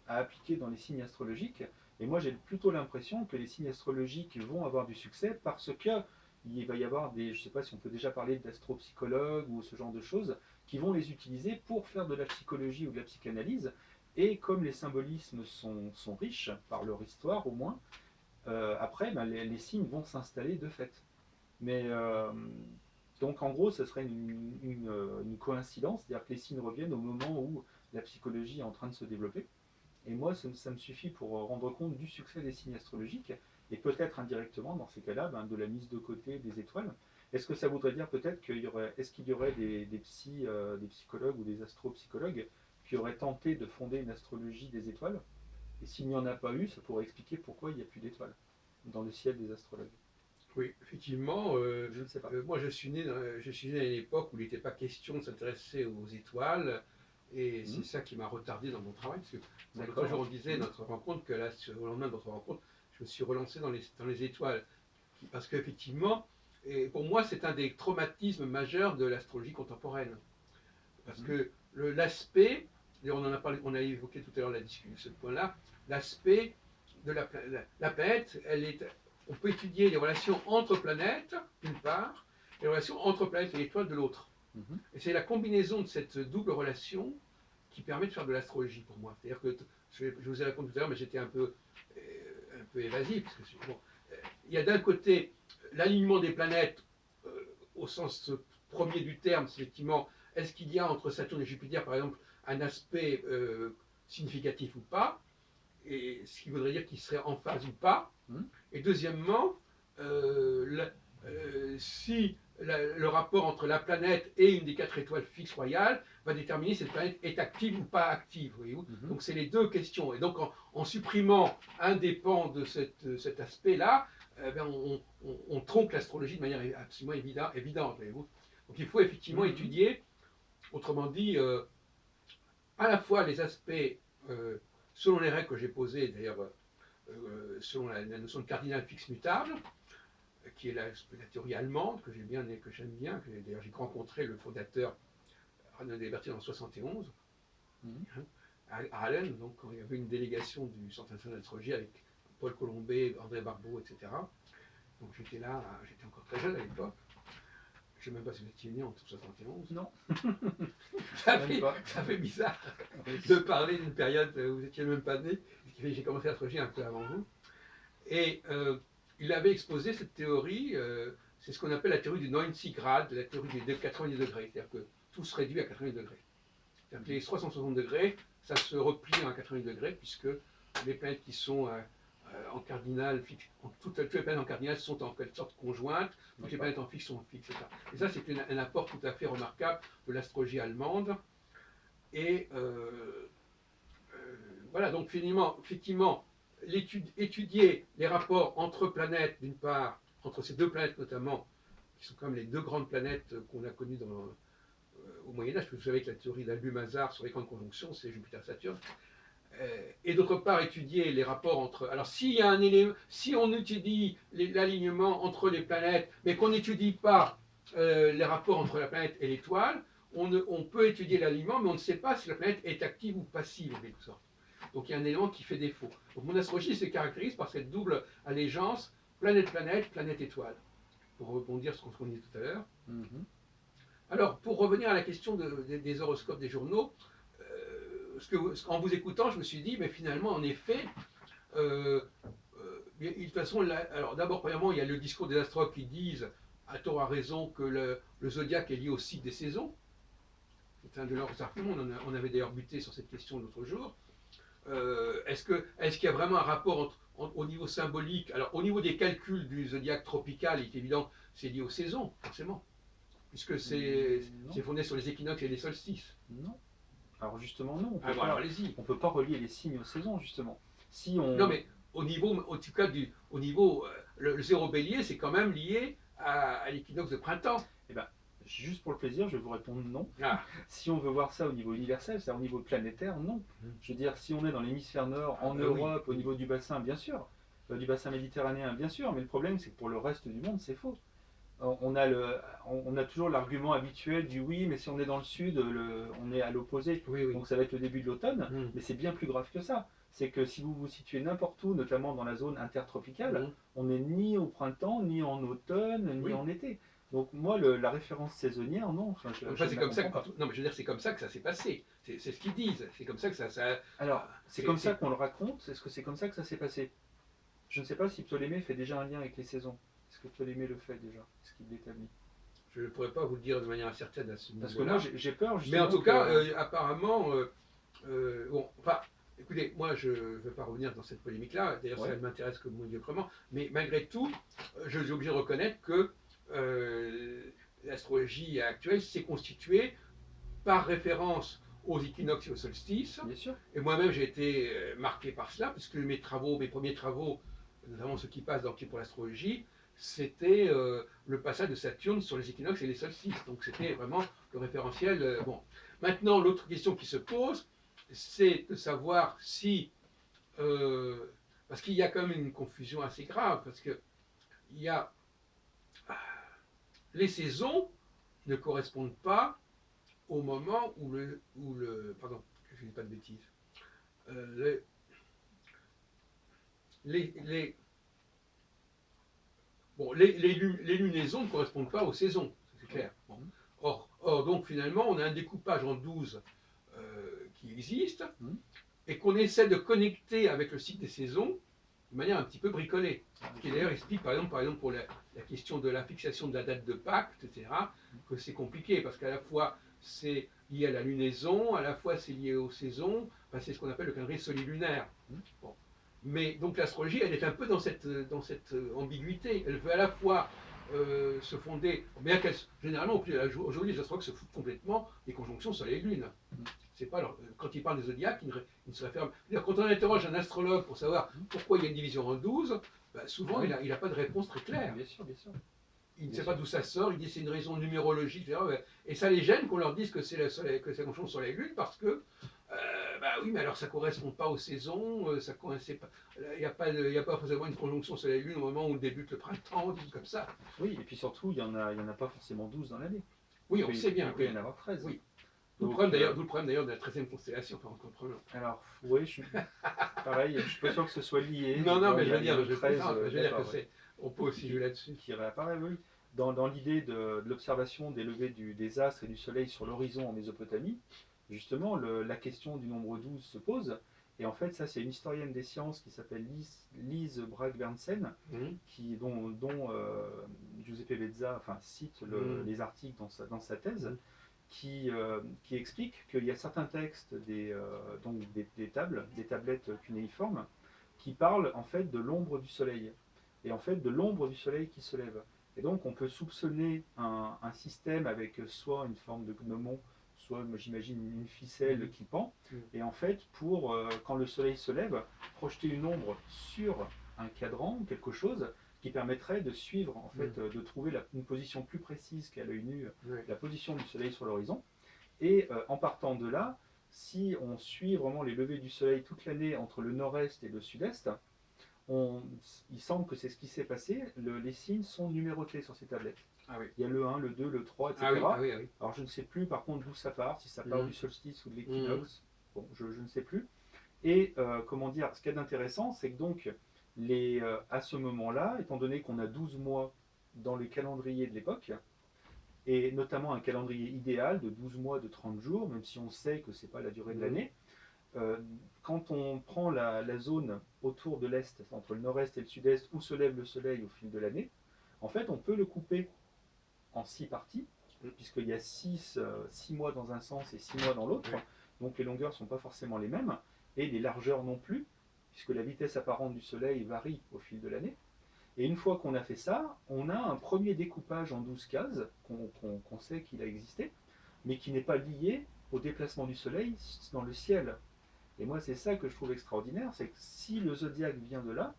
Speaker 2: à appliquer dans les signes astrologiques. Et moi j'ai plutôt l'impression que les signes astrologiques vont avoir du succès parce que il va y avoir je ne sais pas si on peut déjà parler d'astropsychologues ou ce genre de choses, qui vont les utiliser pour faire de la psychologie ou de la psychanalyse. Et comme les symbolismes sont riches, par leur histoire au moins, après, ben, les signes vont s'installer de fait. Mais donc en gros, ce serait une coïncidence, c'est-à-dire que les signes reviennent au moment où la psychologie est en train de se développer. Et moi, ça me suffit pour rendre compte du succès des signes astrologiques, et peut-être indirectement, dans ces cas-là, ben, de la mise de côté des étoiles. Est-ce que ça voudrait dire peut-être est-ce qu'il y aurait des psychologues ou des astropsychologues qui auraient tenté de fonder une astrologie des étoiles? Et s'il n'y en a pas eu, ça pourrait expliquer pourquoi il n'y a plus d'étoiles dans le ciel des astrologues.
Speaker 1: Oui, effectivement,
Speaker 2: Je ne sais pas.
Speaker 1: moi je suis né à une époque où il n'était pas question de s'intéresser aux étoiles, et c'est ça qui m'a retardé dans mon travail, parce que l'autre jour on disait notre rencontre que là, au lendemain de notre rencontre, je me suis relancé dans les étoiles, parce qu'effectivement, et pour moi c'est un des traumatismes majeurs de l'astrologie contemporaine, parce que l'aspect, on en a parlé, on a évoqué tout à l'heure la discussion, ce point-là, l'aspect de la planète, on peut étudier les relations entre planètes, d'une part, et les relations entre planètes et étoiles de l'autre. Et c'est la combinaison de cette double relation qui permet de faire de l'astrologie pour moi. C'est-à-dire que, je vous ai répondu tout à l'heure, mais j'étais un peu évasif, parce que bon, il y a d'un côté l'alignement des planètes au sens premier du terme, c'est effectivement, est-ce qu'il y a entre Saturne et Jupiter, par exemple, un aspect significatif ou pas, et ce qui voudrait dire qu'il serait en phase ou pas. Et deuxièmement, si le rapport entre la planète et une des 4 étoiles fixes royales va déterminer si cette planète est active ou pas active. Voyez-vous. Donc c'est les deux questions. Et donc en supprimant un des pans de cet aspect-là, ben, on trompe l'astrologie de manière absolument évidente. Voyez-vous. Donc il faut effectivement étudier, autrement dit, à la fois les aspects, selon les règles que j'ai posées, d'ailleurs, selon la notion de cardinal fixe mutable, qui est la théorie allemande, que j'aime bien, que d'ailleurs j'ai rencontré le fondateur René Desberthier en 71, à Allen, donc quand il y avait une délégation du Centre national d'astrologie avec Paul Colombet, André Barbeau, etc. Donc j'étais là, j'étais encore très jeune à l'époque. Je ne sais même pas si vous étiez né en 71.
Speaker 2: Non.
Speaker 1: Ça fait bizarre de parler d'une période où vous n'étiez même pas né. J'ai commencé l'astrologie un peu avant vous. Et il avait exposé cette théorie, c'est ce qu'on appelle la théorie du 90 grades, la théorie des 90 degrés. C'est-à-dire que tout se réduit à 90 degrés. C'est-à-dire que les 360 degrés, ça se replie à 90 degrés, puisque les planètes qui sont en cardinal, toutes les planètes en cardinal sont en quelque sorte conjointes, toutes les planètes en fixe sont fixes, etc. Et ça, c'est un apport tout à fait remarquable de l'astrologie allemande. Et voilà, donc effectivement, étudier les rapports entre planètes, d'une part, entre ces deux planètes notamment, qui sont quand même les deux grandes planètes qu'on a connues au Moyen-Âge, vous savez que la théorie d'Album-Hazard sur les grandes conjonctions, c'est Jupiter-Saturne. Et d'autre part, étudier les rapports entre. Alors, si on étudie l'alignement entre les planètes, mais qu'on n'étudie pas les rapports entre la planète et l'étoile, on peut étudier l'alignement, mais on ne sait pas si la planète est active ou passive, en quelque sorte. Donc, il y a un élément qui fait défaut. Donc, mon astrologie se caractérise par cette double allégeance planète-planète, planète-étoile. Pour rebondir sur ce qu'on disait tout à l'heure. Alors, pour revenir à la question des horoscopes des journaux, en vous écoutant, je me suis dit, mais finalement, en effet, de toute façon, alors d'abord, premièrement, il y a le discours des astrologues qui disent, à tort à raison, que le zodiaque est lié au cycle des saisons. C'est un de leurs arguments, on avait d'ailleurs buté sur cette question l'autre jour. Est-ce qu'il y a vraiment un rapport au niveau symbolique? Alors, au niveau des calculs du zodiaque tropical, il est évident, c'est lié aux saisons, forcément, puisque c'est fondé sur les équinoxes et les solstices.
Speaker 2: Non. Alors justement, non.
Speaker 1: On
Speaker 2: ne peut pas relier les signes aux saisons, justement.
Speaker 1: Non, mais en tout cas, au niveau, le zéro bélier, c'est quand même lié à l'équinoxe de printemps.
Speaker 2: Eh bien, juste pour le plaisir, je vais vous répondre non. Si on veut voir ça au niveau universel, c'est-à-dire au niveau planétaire, non. Je veux dire, si on est dans l'hémisphère nord, en Europe, au niveau du bassin, bien sûr, du bassin méditerranéen, bien sûr, mais le problème, c'est que pour le reste du monde, c'est faux. On a toujours l'argument habituel du oui, mais si on est dans le sud, on est à l'opposé. Donc ça va être le début de l'automne, mais c'est bien plus grave que ça. C'est que si vous vous situez n'importe où, notamment dans la zone intertropicale, on n'est ni au printemps, ni en automne, ni en été. Donc moi, la référence saisonnière, non, enfin,
Speaker 1: Enfin,
Speaker 2: je
Speaker 1: c'est
Speaker 2: ne la
Speaker 1: comme ça
Speaker 2: comprends
Speaker 1: que,
Speaker 2: pas.
Speaker 1: non, mais je veux dire, c'est comme ça que ça s'est passé. C'est ce qu'ils disent. C'est comme ça que
Speaker 2: Alors, c'est
Speaker 1: c'est,
Speaker 2: comme ça
Speaker 1: c'est-
Speaker 2: qu'on le raconte, est-ce que c'est comme ça que ça s'est passé? Je ne sais pas si Ptolémée fait déjà un lien avec les saisons. Est-ce que Ptolémée le fait déjà? Est-ce qu'il l'établit?
Speaker 1: je ne pourrais pas vous le dire de manière certaine à ce
Speaker 2: Parce que moi,
Speaker 1: niveau-là.
Speaker 2: j'ai peur
Speaker 1: Mais en
Speaker 2: justement
Speaker 1: tout cas,
Speaker 2: que...
Speaker 1: apparemment, bon, enfin, écoutez, moi je ne veux pas revenir dans cette polémique-là, d'ailleurs ça
Speaker 2: Ouais,
Speaker 1: ne m'intéresse que médiocrement, mais malgré tout, je suis obligé de reconnaître que l'astrologie actuelle s'est constituée par référence aux équinoxes et aux solstices,
Speaker 2: bien sûr.
Speaker 1: et moi-même j'ai été marqué par cela, puisque mes premiers travaux, notamment ceux qui passent dans Pied pour l'astrologie, c'était le passage de Saturne sur les équinoxes et les solstices. Donc c'était vraiment le référentiel. Bon. Maintenant, l'autre question qui se pose, c'est de savoir si... parce qu'il y a quand même une confusion assez grave, parce que il y a, les saisons ne correspondent pas au moment pardon, je ne dis pas de bêtises. Euh, les, bon, les lunaisons ne correspondent pas aux saisons, c'est clair. Bon. Donc finalement, on a un découpage en 12 qui existe et qu'on essaie de connecter avec le cycle des saisons de manière un petit peu bricolée. Ce qui d'ailleurs explique, par exemple pour la question de la fixation de la date de Pâques, etc., que c'est compliqué parce qu'à la fois c'est lié à la lunaison, à la fois c'est lié aux saisons, enfin, c'est ce qu'on appelle le calendrier solilunaire. Bon. Mais donc l'astrologie, elle est un peu dans cette ambiguïté. Elle veut à la fois se fonder, bien qu'elle, généralement, aujourd'hui, les astrologues se foutent complètement des conjonctions Soleil-Lune. C'est pas quand ils parlent des zodiaques, ils ne se réfèrent. Quand on interroge un astrologue pour savoir pourquoi il y a une division en 12, bah, souvent il n'a pas de réponse très claire.
Speaker 2: Bien sûr, bien sûr.
Speaker 1: Il ne sait pas d'où ça sort, il dit c'est une raison numérologique, etc. Et ça les gêne qu'on leur dise que c'est la conjonction Soleil-Lune parce que, bah oui, mais alors ça ne correspond pas aux saisons, ça coïncide pas. Il n'y a pas forcément une conjonction Soleil-Lune au moment où débute le printemps, des trucs comme ça.
Speaker 2: Oui, et puis surtout, il y en a pas forcément 12 dans l'année.
Speaker 1: Oui, on sait bien.
Speaker 2: Il peut y en avoir 13.
Speaker 1: Oui. D'où
Speaker 2: Donc,
Speaker 1: le problème d'ailleurs de la 13e constellation. Enfin,
Speaker 2: alors, oui, pareil, je suis pas sûr que ce soit lié.
Speaker 1: non, non,
Speaker 2: Bon,
Speaker 1: mais
Speaker 2: il y
Speaker 1: je
Speaker 2: a-
Speaker 1: veux
Speaker 2: il y a
Speaker 1: dire,
Speaker 2: le 13,
Speaker 1: je veux dire que
Speaker 2: d'accord, ouais,
Speaker 1: on peut aussi jouer là-dessus.
Speaker 2: qui réapparaît, oui. Dans l'idée de l'observation des levées des astres et du soleil sur l'horizon en Mésopotamie, justement, la question du nombre 12 se pose. Et en fait, ça, c'est une historienne des sciences qui s'appelle Lise Bragg-Bernsen, dont Giuseppe Bezza cite les articles dans sa thèse, qui explique qu'il y a certains textes donc des tablettes cunéiformes, qui parlent en fait de l'ombre du soleil, et en fait de l'ombre du soleil qui se lève. Et donc on peut soupçonner un système avec soit une forme de gnomon, soit j'imagine une ficelle qui pend, et en fait pour, quand le soleil se lève, projeter une ombre sur un cadran, quelque chose qui permettrait de suivre, en fait, de trouver une position plus précise qu'à l'œil nu, la position du soleil sur l'horizon. Et en partant de là, si on suit vraiment les levées du soleil toute l'année entre le nord-est et le sud-est, il semble que c'est ce qui s'est passé. Les signes sont numérotés sur ces tablettes.
Speaker 1: Ah oui.
Speaker 2: Il y a le 1, le 2, le 3, etc.
Speaker 1: Ah oui, ah oui, ah oui.
Speaker 2: Alors je ne sais plus par contre d'où ça part, si ça part du solstice ou de l'équinoxe. Bon, je ne sais plus. Et comment dire, ce qu'il y a d'intéressant, c'est que donc à ce moment-là, étant donné qu'on a 12 mois dans le calendrier de l'époque, et notamment un calendrier idéal de 12 mois de 30 jours, même si on sait que ce n'est pas la durée de l'année, quand on prend la zone autour de l'Est, entre le nord-est et le sud-est, où se lève le soleil au fil de l'année, en fait on peut le couper en 6 parties, puisqu'il y a 6 mois dans un sens et 6 mois dans l'autre, donc les longueurs ne sont pas forcément les mêmes, et les largeurs non plus, puisque la vitesse apparente du soleil varie au fil de l'année. Et une fois qu'on a fait ça, on a un premier découpage en 12 cases, qu'on sait qu'il a existé, mais qui n'est pas lié au déplacement du soleil dans le ciel. Et moi, c'est ça que je trouve extraordinaire, c'est que si le zodiaque vient de là,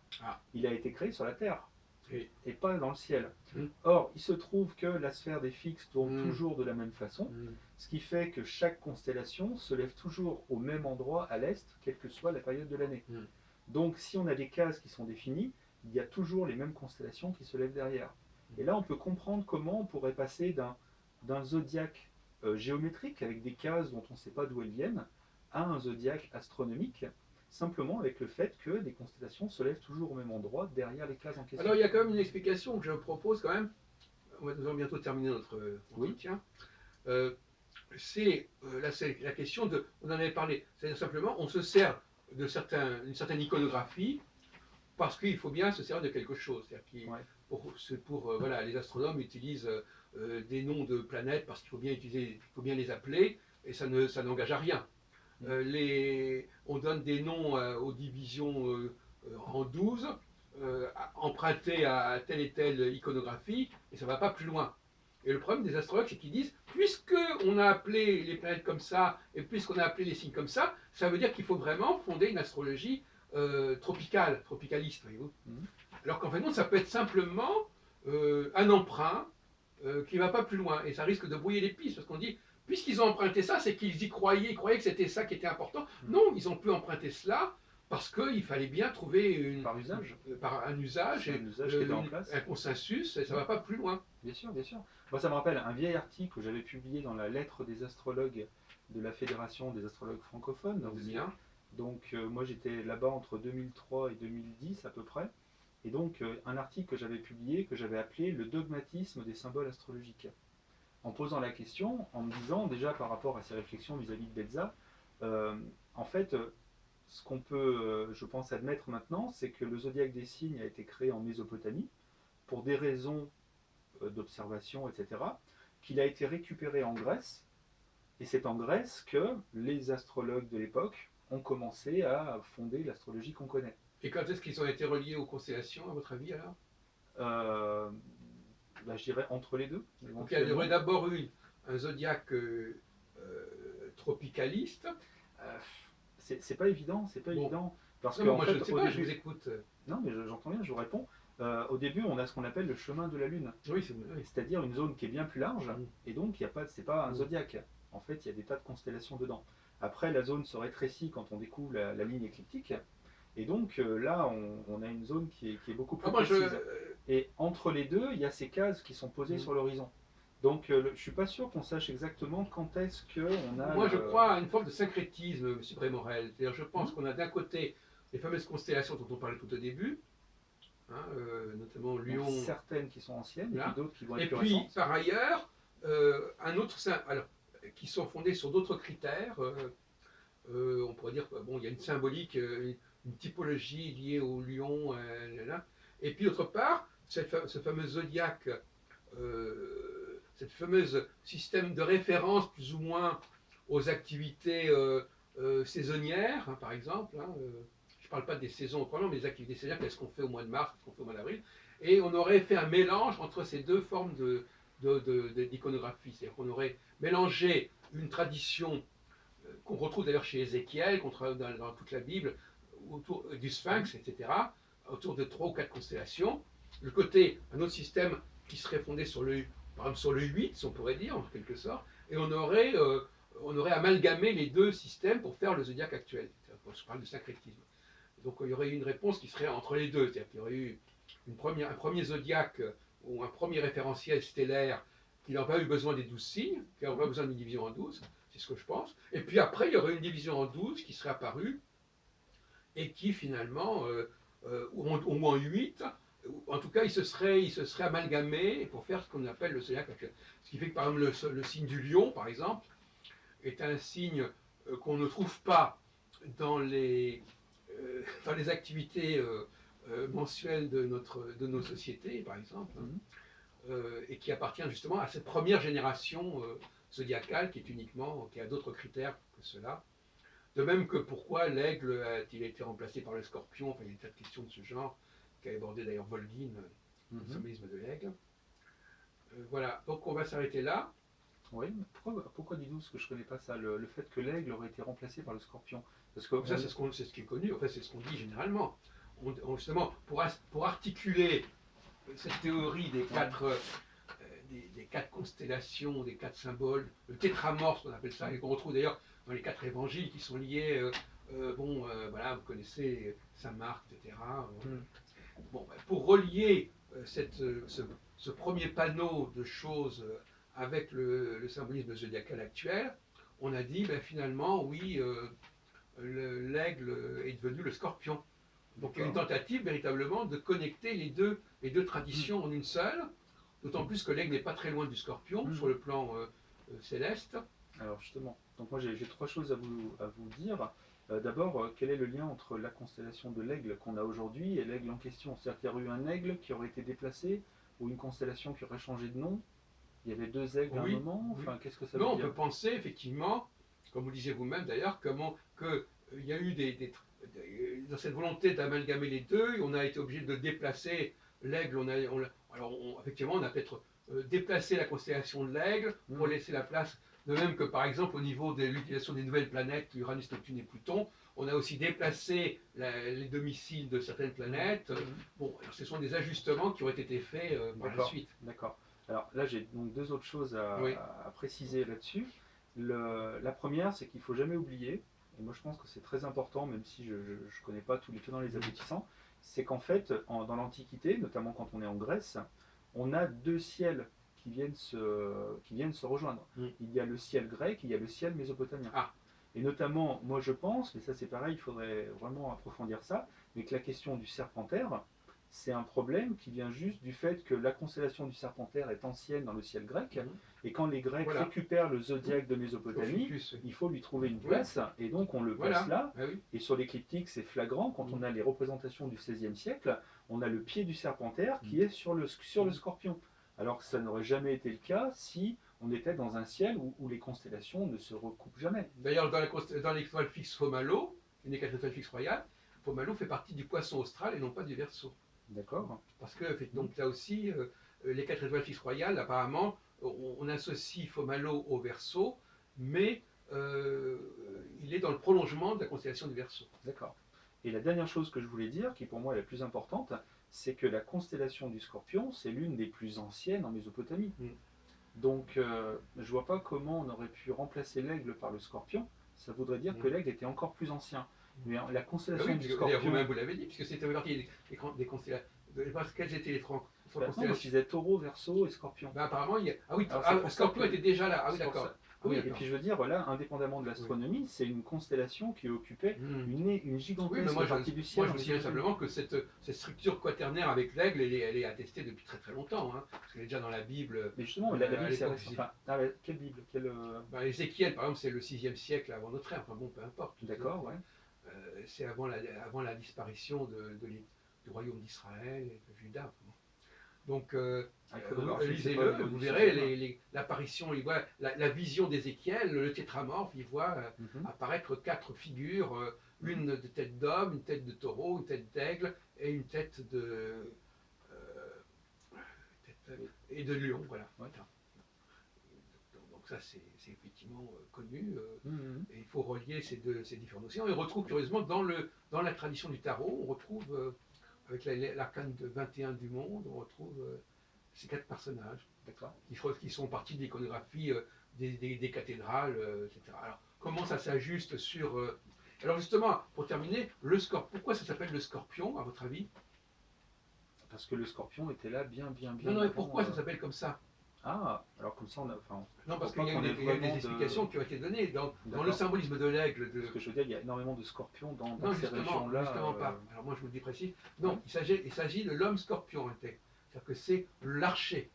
Speaker 2: il a été créé sur la Terre, et pas dans le ciel. Or, il se trouve que la sphère des fixes tourne toujours de la même façon, ce qui fait que chaque constellation se lève toujours au même endroit à l'est, quelle que soit la période de l'année. Donc, si on a des cases qui sont définies, il y a toujours les mêmes constellations qui se lèvent derrière. Et là, on peut comprendre comment on pourrait passer d'un zodiaque géométrique, avec des cases dont on ne sait pas d'où elles viennent, à un zodiaque astronomique, simplement avec le fait que les constellations se lèvent toujours au même endroit derrière les cases en question.
Speaker 1: Alors il y a quand même une explication que je propose quand même, nous allons bientôt terminer notre
Speaker 2: Oui.
Speaker 1: entretien. Là, c'est la question de, on en avait parlé, c'est-à-dire simplement, on se sert d'une certaine iconographie parce qu'il faut bien se servir de quelque chose. C'est-à-dire voilà, les astronomes utilisent des noms de planètes parce qu'il faut bien il faut bien les appeler et ça n'engage à rien. On donne des noms aux divisions en 12, empruntés à telle et telle iconographie, et ça ne va pas plus loin. Et le problème des astrologues, c'est qu'ils disent, puisqu'on a appelé les planètes comme ça, et puisqu'on a appelé les signes comme ça veut dire qu'il faut vraiment fonder une astrologie tropicaliste, voyez-vous. Alors qu'en fait, non, ça peut être simplement un emprunt qui ne va pas plus loin, et ça risque de brouiller les pistes, parce qu'on dit, puisqu'ils ont emprunté ça, c'est qu'ils y croyaient, ils croyaient que c'était ça qui était important. Non, ils ont pu emprunter cela parce qu'il fallait bien trouver
Speaker 2: par usage.
Speaker 1: Par un usage,
Speaker 2: un usage qui était en place.
Speaker 1: Un consensus, et ça ne va pas plus loin.
Speaker 2: Bien sûr, bien sûr. Moi, ça me rappelle un vieil article que j'avais publié dans la lettre des astrologues de la Fédération des astrologues francophones.
Speaker 1: Bien.
Speaker 2: Donc moi, j'étais là-bas entre 2003 et 2010 à peu près. Et donc, un article que j'avais publié, que j'avais appelé « Le dogmatisme des symboles astrologiques ». En posant la question, en me disant, déjà par rapport à ces réflexions vis-à-vis de Bedza, en fait, ce qu'on peut, je pense, admettre maintenant, c'est que le zodiaque des signes a été créé en Mésopotamie, pour des raisons d'observation, etc., qu'il a été récupéré en Grèce, et c'est en Grèce que les astrologues de l'époque ont commencé à fonder l'astrologie qu'on connaît.
Speaker 1: Et quand est-ce qu'ils ont été reliés aux constellations, à votre avis, alors
Speaker 2: Je dirais entre les deux.
Speaker 1: Donc il y aurait d'abord eu un zodiaque tropicaliste.
Speaker 2: C'est pas évident, c'est pas évident.
Speaker 1: Parce que moi, je ne sais pas, je vous écoute.
Speaker 2: Non, mais j'entends bien, je vous réponds. Au début, on a ce qu'on appelle le chemin de la Lune.
Speaker 1: Oui,
Speaker 2: c'est-à-dire une zone qui est bien plus large, et donc c'est pas un zodiaque. En fait, il y a des tas de constellations dedans. Après, la zone se rétrécit quand on découvre la ligne écliptique, et donc là, on a une zone qui est beaucoup plus précise. Et entre les deux, il y a ces cases qui sont posées sur l'horizon. Donc, je ne suis pas sûr qu'on sache exactement quand est-ce qu'on a...
Speaker 1: Moi, je crois à une forme de syncrétisme, M. Brémorel. C'est-à-dire, je pense qu'on a d'un côté les fameuses constellations dont on parlait tout au début, notamment Lion.
Speaker 2: Donc, certaines qui sont anciennes, et puis d'autres qui vont être plus
Speaker 1: récentes. Et puis,
Speaker 2: récentes.
Speaker 1: par ailleurs, qui sont fondés sur d'autres critères. On pourrait dire qu'il y a une symbolique, une typologie liée au lion. Et puis, d'autre part, ce fameux zodiaque, cette fameuse système de référence, plus ou moins, aux activités saisonnières, par exemple. Je ne parle pas des saisons autrement, mais des activités saisonnières, qu'est-ce qu'on fait au mois de mars, qu'est-ce qu'on fait au mois d'avril. Et on aurait fait un mélange entre ces deux formes d'iconographie. C'est-à-dire qu'on aurait mélangé une tradition qu'on retrouve d'ailleurs chez Ézéchiel, qu'on trouve dans toute la Bible, autour du Sphinx, etc., autour de 3 ou 4 constellations. Le côté, un autre système qui serait fondé par exemple sur le 8, si on pourrait dire, en quelque sorte, et on aurait amalgamé les deux systèmes pour faire le zodiaque actuel. Je parle de syncrétisme. Donc il y aurait eu une réponse qui serait entre les deux, c'est-à-dire qu'il y aurait eu un premier zodiaque ou un premier référentiel stellaire qui n'aurait pas eu besoin des 12 signes, qui n'aurait pas besoin d'une division en 12, c'est ce que je pense. Et puis après, il y aurait une division en 12 qui serait apparue et qui finalement, au moins 8, en tout cas, il se serait amalgamé pour faire ce qu'on appelle le zodiaque actuel. Ce qui fait que par exemple le signe du lion, par exemple, est un signe qu'on ne trouve pas dans les activités mensuelles de nos sociétés, par exemple, et qui appartient justement à cette première génération zodiacale qui a d'autres critères que cela. De même que pourquoi l'aigle a-t-il été remplacé par le scorpion, enfin il y a des tas de questions de ce genre, qu'a abordé d'ailleurs Volgin, le symbolisme de l'aigle. Voilà, donc on va s'arrêter là.
Speaker 2: Oui, pourquoi dites-vous, ce que je ne connais pas ça, le fait que l'aigle aurait été remplacé par le scorpion? Parce que
Speaker 1: ça, c'est ce qui est connu, en fait, c'est ce qu'on dit généralement. Justement, pour articuler cette théorie des quatre constellations, des 4 symboles, le tétramorphe, on appelle ça, et qu'on retrouve d'ailleurs dans les 4 évangiles qui sont liés, voilà, vous connaissez Saint Marc, etc. Pour relier ce premier panneau de choses avec le symbolisme zodiacal actuel, on a dit finalement, oui, l'aigle est devenu le scorpion. Donc il y a une tentative véritablement de connecter les deux traditions en une seule, d'autant plus que l'aigle n'est pas très loin du scorpion sur le plan céleste.
Speaker 2: Alors justement, donc moi j'ai 3 choses à vous dire. D'abord, quel est le lien entre la constellation de l'aigle qu'on a aujourd'hui et l'aigle en question? C'est-à-dire qu'il y aurait eu un aigle qui aurait été déplacé ou une constellation qui aurait changé de nom? Il y avait 2 aigles à un moment? Enfin, qu'est-ce que ça veut
Speaker 1: Non, on
Speaker 2: dire?
Speaker 1: peut penser effectivement, comme vous le disiez vous-même d'ailleurs, il y a eu dans cette volonté d'amalgamer les deux, on a été obligé de déplacer l'aigle. Effectivement, on a peut-être déplacé la constellation de l'aigle pour laisser la place. De même que par exemple au niveau de l'utilisation des nouvelles planètes, Uranus, Neptune et Pluton, on a aussi déplacé les domiciles de certaines planètes. Bon, alors ce sont des ajustements qui ont été faits par la suite.
Speaker 2: D'accord. Alors là, j'ai donc 2 autres choses à préciser là-dessus. La première, c'est qu'il ne faut jamais oublier, et moi je pense que c'est très important, même si je ne connais pas tous les tenants et les aboutissants, c'est qu'en fait, dans l'Antiquité, notamment quand on est en Grèce, on a 2 ciels qui viennent se rejoindre. Il y a le ciel grec et il y a le ciel mésopotamien. Et notamment, moi je pense, mais ça c'est pareil, il faudrait vraiment approfondir ça, mais que la question du Serpentaire, c'est un problème qui vient juste du fait que la constellation du Serpentaire est ancienne dans le ciel grec, et quand les Grecs récupèrent le zodiaque de Mésopotamie, il faut lui trouver une place, et donc on le place là, et sur l'écliptique c'est flagrant, quand on a les représentations du XVIe siècle, on a le pied du Serpentaire qui est sur le Scorpion, alors que ça n'aurait jamais été le cas si on était dans un ciel où les constellations ne se recoupent jamais.
Speaker 1: D'ailleurs, dans l'étoile fixe Fomalo, une des 4 étoiles fixes royales, Fomalo fait partie du Poisson austral et non pas du Verseau.
Speaker 2: D'accord.
Speaker 1: Parce que donc là aussi, les 4 étoiles fixes royales, apparemment, on associe Fomalo au Verseau, mais il est dans le prolongement de la constellation du Verseau.
Speaker 2: D'accord. Et la dernière chose que je voulais dire, qui pour moi est la plus importante, c'est que la constellation du Scorpion, c'est l'une des plus anciennes en Mésopotamie. Donc, je ne vois pas comment on aurait pu remplacer l'aigle par le Scorpion. Ça voudrait dire que l'aigle était encore plus ancien. Mais la constellation du Scorpion...
Speaker 1: Vous-même vous l'avez dit, puisque c'était partie des constellations. Quelles étaient les 3 constellations?
Speaker 2: Moi je disais Taureau, Verseau et Scorpion.
Speaker 1: Apparemment, Scorpion était déjà là. Ah oui, d'accord.
Speaker 2: Oui, et puis je veux dire, voilà, indépendamment de l'astronomie, c'est une constellation qui occupait une gigantesque partie du ciel.
Speaker 1: Moi, je me souviens simplement que cette structure quaternaire avec l'aigle, elle est attestée depuis très très longtemps, parce qu'elle est déjà dans la Bible.
Speaker 2: Mais justement, la Bible, c'est... quelle Bible?
Speaker 1: Ézéchiel, par exemple, c'est le 6e siècle avant notre ère. Enfin bon, peu importe.
Speaker 2: D'accord, ouais.
Speaker 1: C'est avant la disparition du royaume d'Israël et de Juda. Donc, lisez-le, vous verrez l'apparition, la vision d'Ézéchiel, le tétramorphe, il voit apparaître 4 figures, une de tête d'homme, une tête de taureau, une tête d'aigle et une tête de lion. Voilà. Donc ça, c'est effectivement connu. Et il faut relier ces différents notions. On les retrouve curieusement dans la tradition du tarot, on retrouve... avec l'arcane de 21 du monde, on retrouve ces 4 personnages qui sont partie de l'iconographie des cathédrales, etc. Alors, comment ça s'ajuste sur... Alors justement, pour terminer, pourquoi ça s'appelle le Scorpion, à votre avis?
Speaker 2: Parce que le Scorpion était là bien
Speaker 1: Non, mais pourquoi ça s'appelle comme ça?
Speaker 2: Ah, alors comme ça on a...
Speaker 1: Non, parce qu'il y a eu des explications qui ont été données dans le symbolisme de l'aigle.
Speaker 2: Ce que je veux dire, il y a énormément de scorpions dans ces régions-là.
Speaker 1: Non, justement pas. Alors moi je vous le dis précis. Non, il s'agit de l'homme scorpion. C'est-à-dire que c'est l'archer.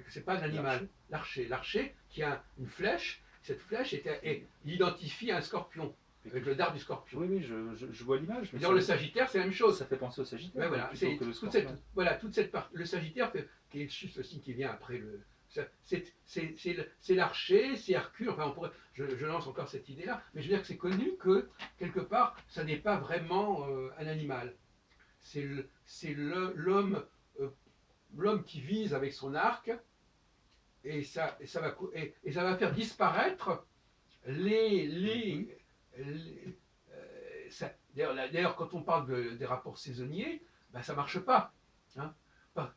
Speaker 1: C'est pas un animal. L'archer qui a une flèche. Cette flèche identifie un scorpion. Avec le dard du scorpion.
Speaker 2: Oui, je vois l'image.
Speaker 1: Dans le Sagittaire, c'est la même chose.
Speaker 2: Ça fait penser au Sagittaire.
Speaker 1: Ouais, voilà, toute cette part. Le Sagittaire, qui est juste le signe qui vient après le. C'est l'archer, c'est Hercule. Enfin, je lance encore cette idée-là, mais je veux dire que c'est connu que quelque part, ça n'est pas vraiment un animal. C'est l'homme qui vise avec son arc, et ça va faire disparaître D'ailleurs, quand on parle des rapports saisonniers, ça ne marche pas.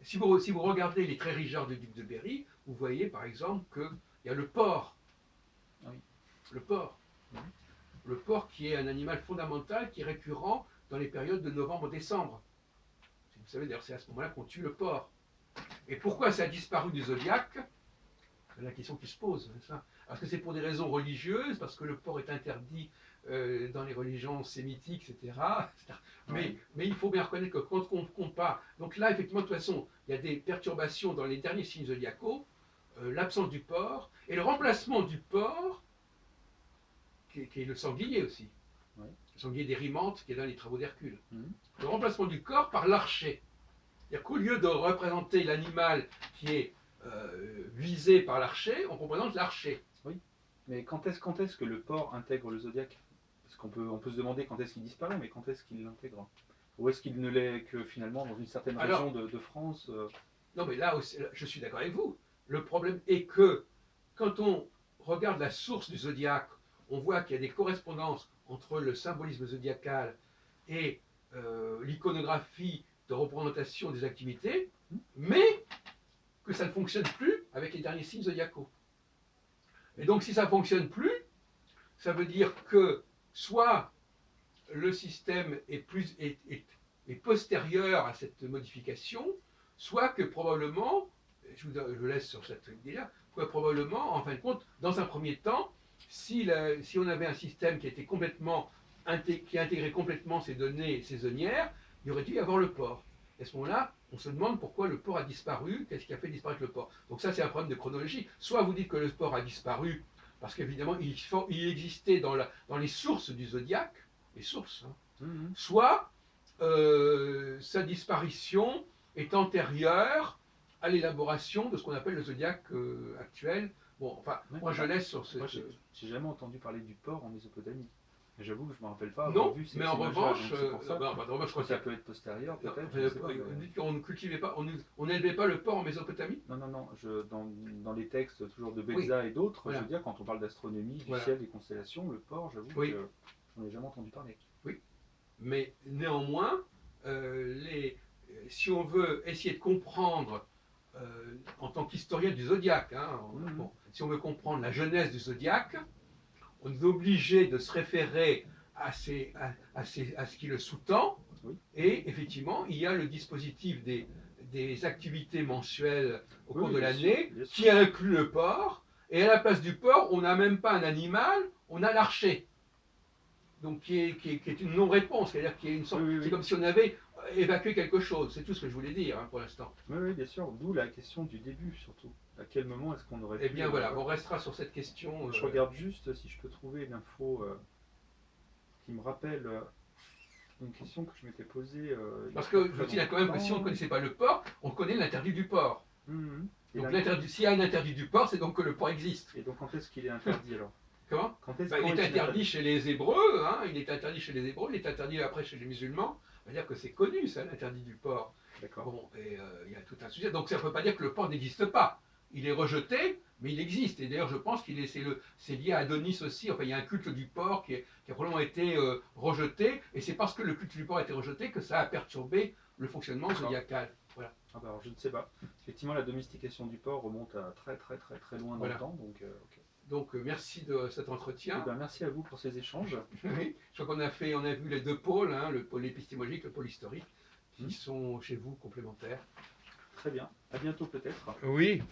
Speaker 1: Si vous regardez les Trérigeoires du duc de Berry, vous voyez par exemple qu'il y a le porc. Le porc. Le porc qui est un animal fondamental, qui est récurrent dans les périodes de novembre-décembre. Vous savez, d'ailleurs, c'est à ce moment-là qu'on tue le porc. Et pourquoi ça a disparu du zodiaque? C'est la question qui se pose. N'est-ce pas? Est-ce que c'est pour des raisons religieuses, parce que le porc est interdit dans les religions sémitiques, etc. Mais il faut bien reconnaître que quand on compare, donc là, effectivement, de toute façon, il y a des perturbations dans les derniers signes zodiacaux, l'absence du porc, et le remplacement du porc, qui est le sanglier aussi.
Speaker 2: Ouais.
Speaker 1: Le sanglier des Rimantes, qui est dans les travaux d'Hercule.
Speaker 2: Mhm.
Speaker 1: Le remplacement du corps par l'archer. C'est-à-dire qu'au lieu de représenter l'animal qui est visé par l'archer, on représente l'archer.
Speaker 2: Mais quand est-ce que le porc intègre le zodiaque? Parce on peut se demander quand est-ce qu'il disparaît, mais quand est-ce qu'il l'intègre? Ou est-ce qu'il ne l'est que finalement dans une certaine région de France
Speaker 1: Non, mais là aussi, je suis d'accord avec vous. Le problème est que quand on regarde la source du zodiaque, on voit qu'il y a des correspondances entre le symbolisme zodiacal et l'iconographie de représentation des activités, mais que ça ne fonctionne plus avec les derniers signes zodiacaux. Et donc, si ça ne fonctionne plus, ça veut dire que soit le système est postérieur à cette modification, soit que probablement, je laisse sur cette idée-là, que probablement, en fin de compte, dans un premier temps, si on avait un système qui était qui intégrait complètement ces données saisonnières, il aurait dû y avoir le porc. Et à ce moment-là, on se demande pourquoi le porc a disparu, qu'est-ce qui a fait disparaître le porc. Donc ça, c'est un problème de chronologie. Soit vous dites que le porc a disparu parce qu'évidemment, il existait dans les sources du zodiaque, les sources, hein. Soit sa disparition est antérieure à l'élaboration de ce qu'on appelle le zodiaque actuel. Bon, enfin, moi je laisse sur ce.
Speaker 2: Moi, j'ai jamais entendu parler du porc en Mésopotamie. Et j'avoue que je ne me rappelle pas
Speaker 1: Non,
Speaker 2: avoir vu ces
Speaker 1: mais en
Speaker 2: images-là,
Speaker 1: revanche,
Speaker 2: donc c'est pour ça.
Speaker 1: je crois
Speaker 2: Ça peut être postérieur, peut-être.
Speaker 1: Vous dites qu'on ne cultivait pas, on n'élevait pas le porc en Mésopotamie?
Speaker 2: Non, non, non. Dans les textes toujours de Belza et d'autres,
Speaker 1: Voilà.
Speaker 2: je veux dire, quand on parle d'astronomie, du
Speaker 1: Voilà.
Speaker 2: ciel, des constellations, le porc, j'avoue que j'en ai jamais entendu parler.
Speaker 1: Oui, mais néanmoins, si on veut essayer de comprendre, en tant qu'historien du zodiaque, hein, bon, si on veut comprendre la genèse du zodiaque, on est obligé de se référer à ce qui le sous-tend.
Speaker 2: Oui.
Speaker 1: Et effectivement, il y a le dispositif des activités mensuelles au cours de l'année qui inclut le porc. Et à la place du porc, on n'a même pas un animal, on a l'archer. Donc qui est une non-réponse, c'est-à-dire qu'il y a une sorte. C'est comme si on avait évacué quelque chose, c'est tout ce que je voulais dire, hein, pour l'instant.
Speaker 2: Oui, bien sûr, d'où la question du début surtout. À quel moment est-ce qu'on aurait pu...
Speaker 1: Eh bien voilà, on restera sur cette question.
Speaker 2: Je regarde juste si je peux trouver une info qui me rappelle une question que je m'étais posée.
Speaker 1: Parce que je dis quand même que si on ne connaissait pas le porc, on connaît l'interdit du porc. Donc s'il y a un interdit du porc, c'est donc que le porc existe.
Speaker 2: Et donc quand est-ce qu'il est interdit alors?
Speaker 1: Comment? Il est interdit chez les Hébreux, hein, il est interdit chez les Hébreux, il est interdit après chez les musulmans. C'est-à-dire que c'est connu, ça, l'interdit du porc.
Speaker 2: D'accord.
Speaker 1: Bon, et il y a tout un sujet. Donc ça ne veut pas dire que le porc n'existe pas. Il est rejeté, mais il existe. Et d'ailleurs, je pense que c'est lié à Adonis aussi. Enfin, il y a un culte du porc qui a probablement été rejeté. Et c'est parce que le culte du porc a été rejeté que ça a perturbé le fonctionnement zodiacal. Voilà.
Speaker 2: Ah bah alors, je ne sais pas. Effectivement, la domestication du porc remonte à très loin dans le temps.
Speaker 1: Donc merci de cet entretien.
Speaker 2: Eh ben, merci à vous pour ces échanges.
Speaker 1: Oui, je crois qu'on a vu les deux pôles, hein, le pôle épistémologique, le pôle historique, qui sont chez vous complémentaires.
Speaker 2: Très bien. À bientôt peut-être.
Speaker 1: Oui.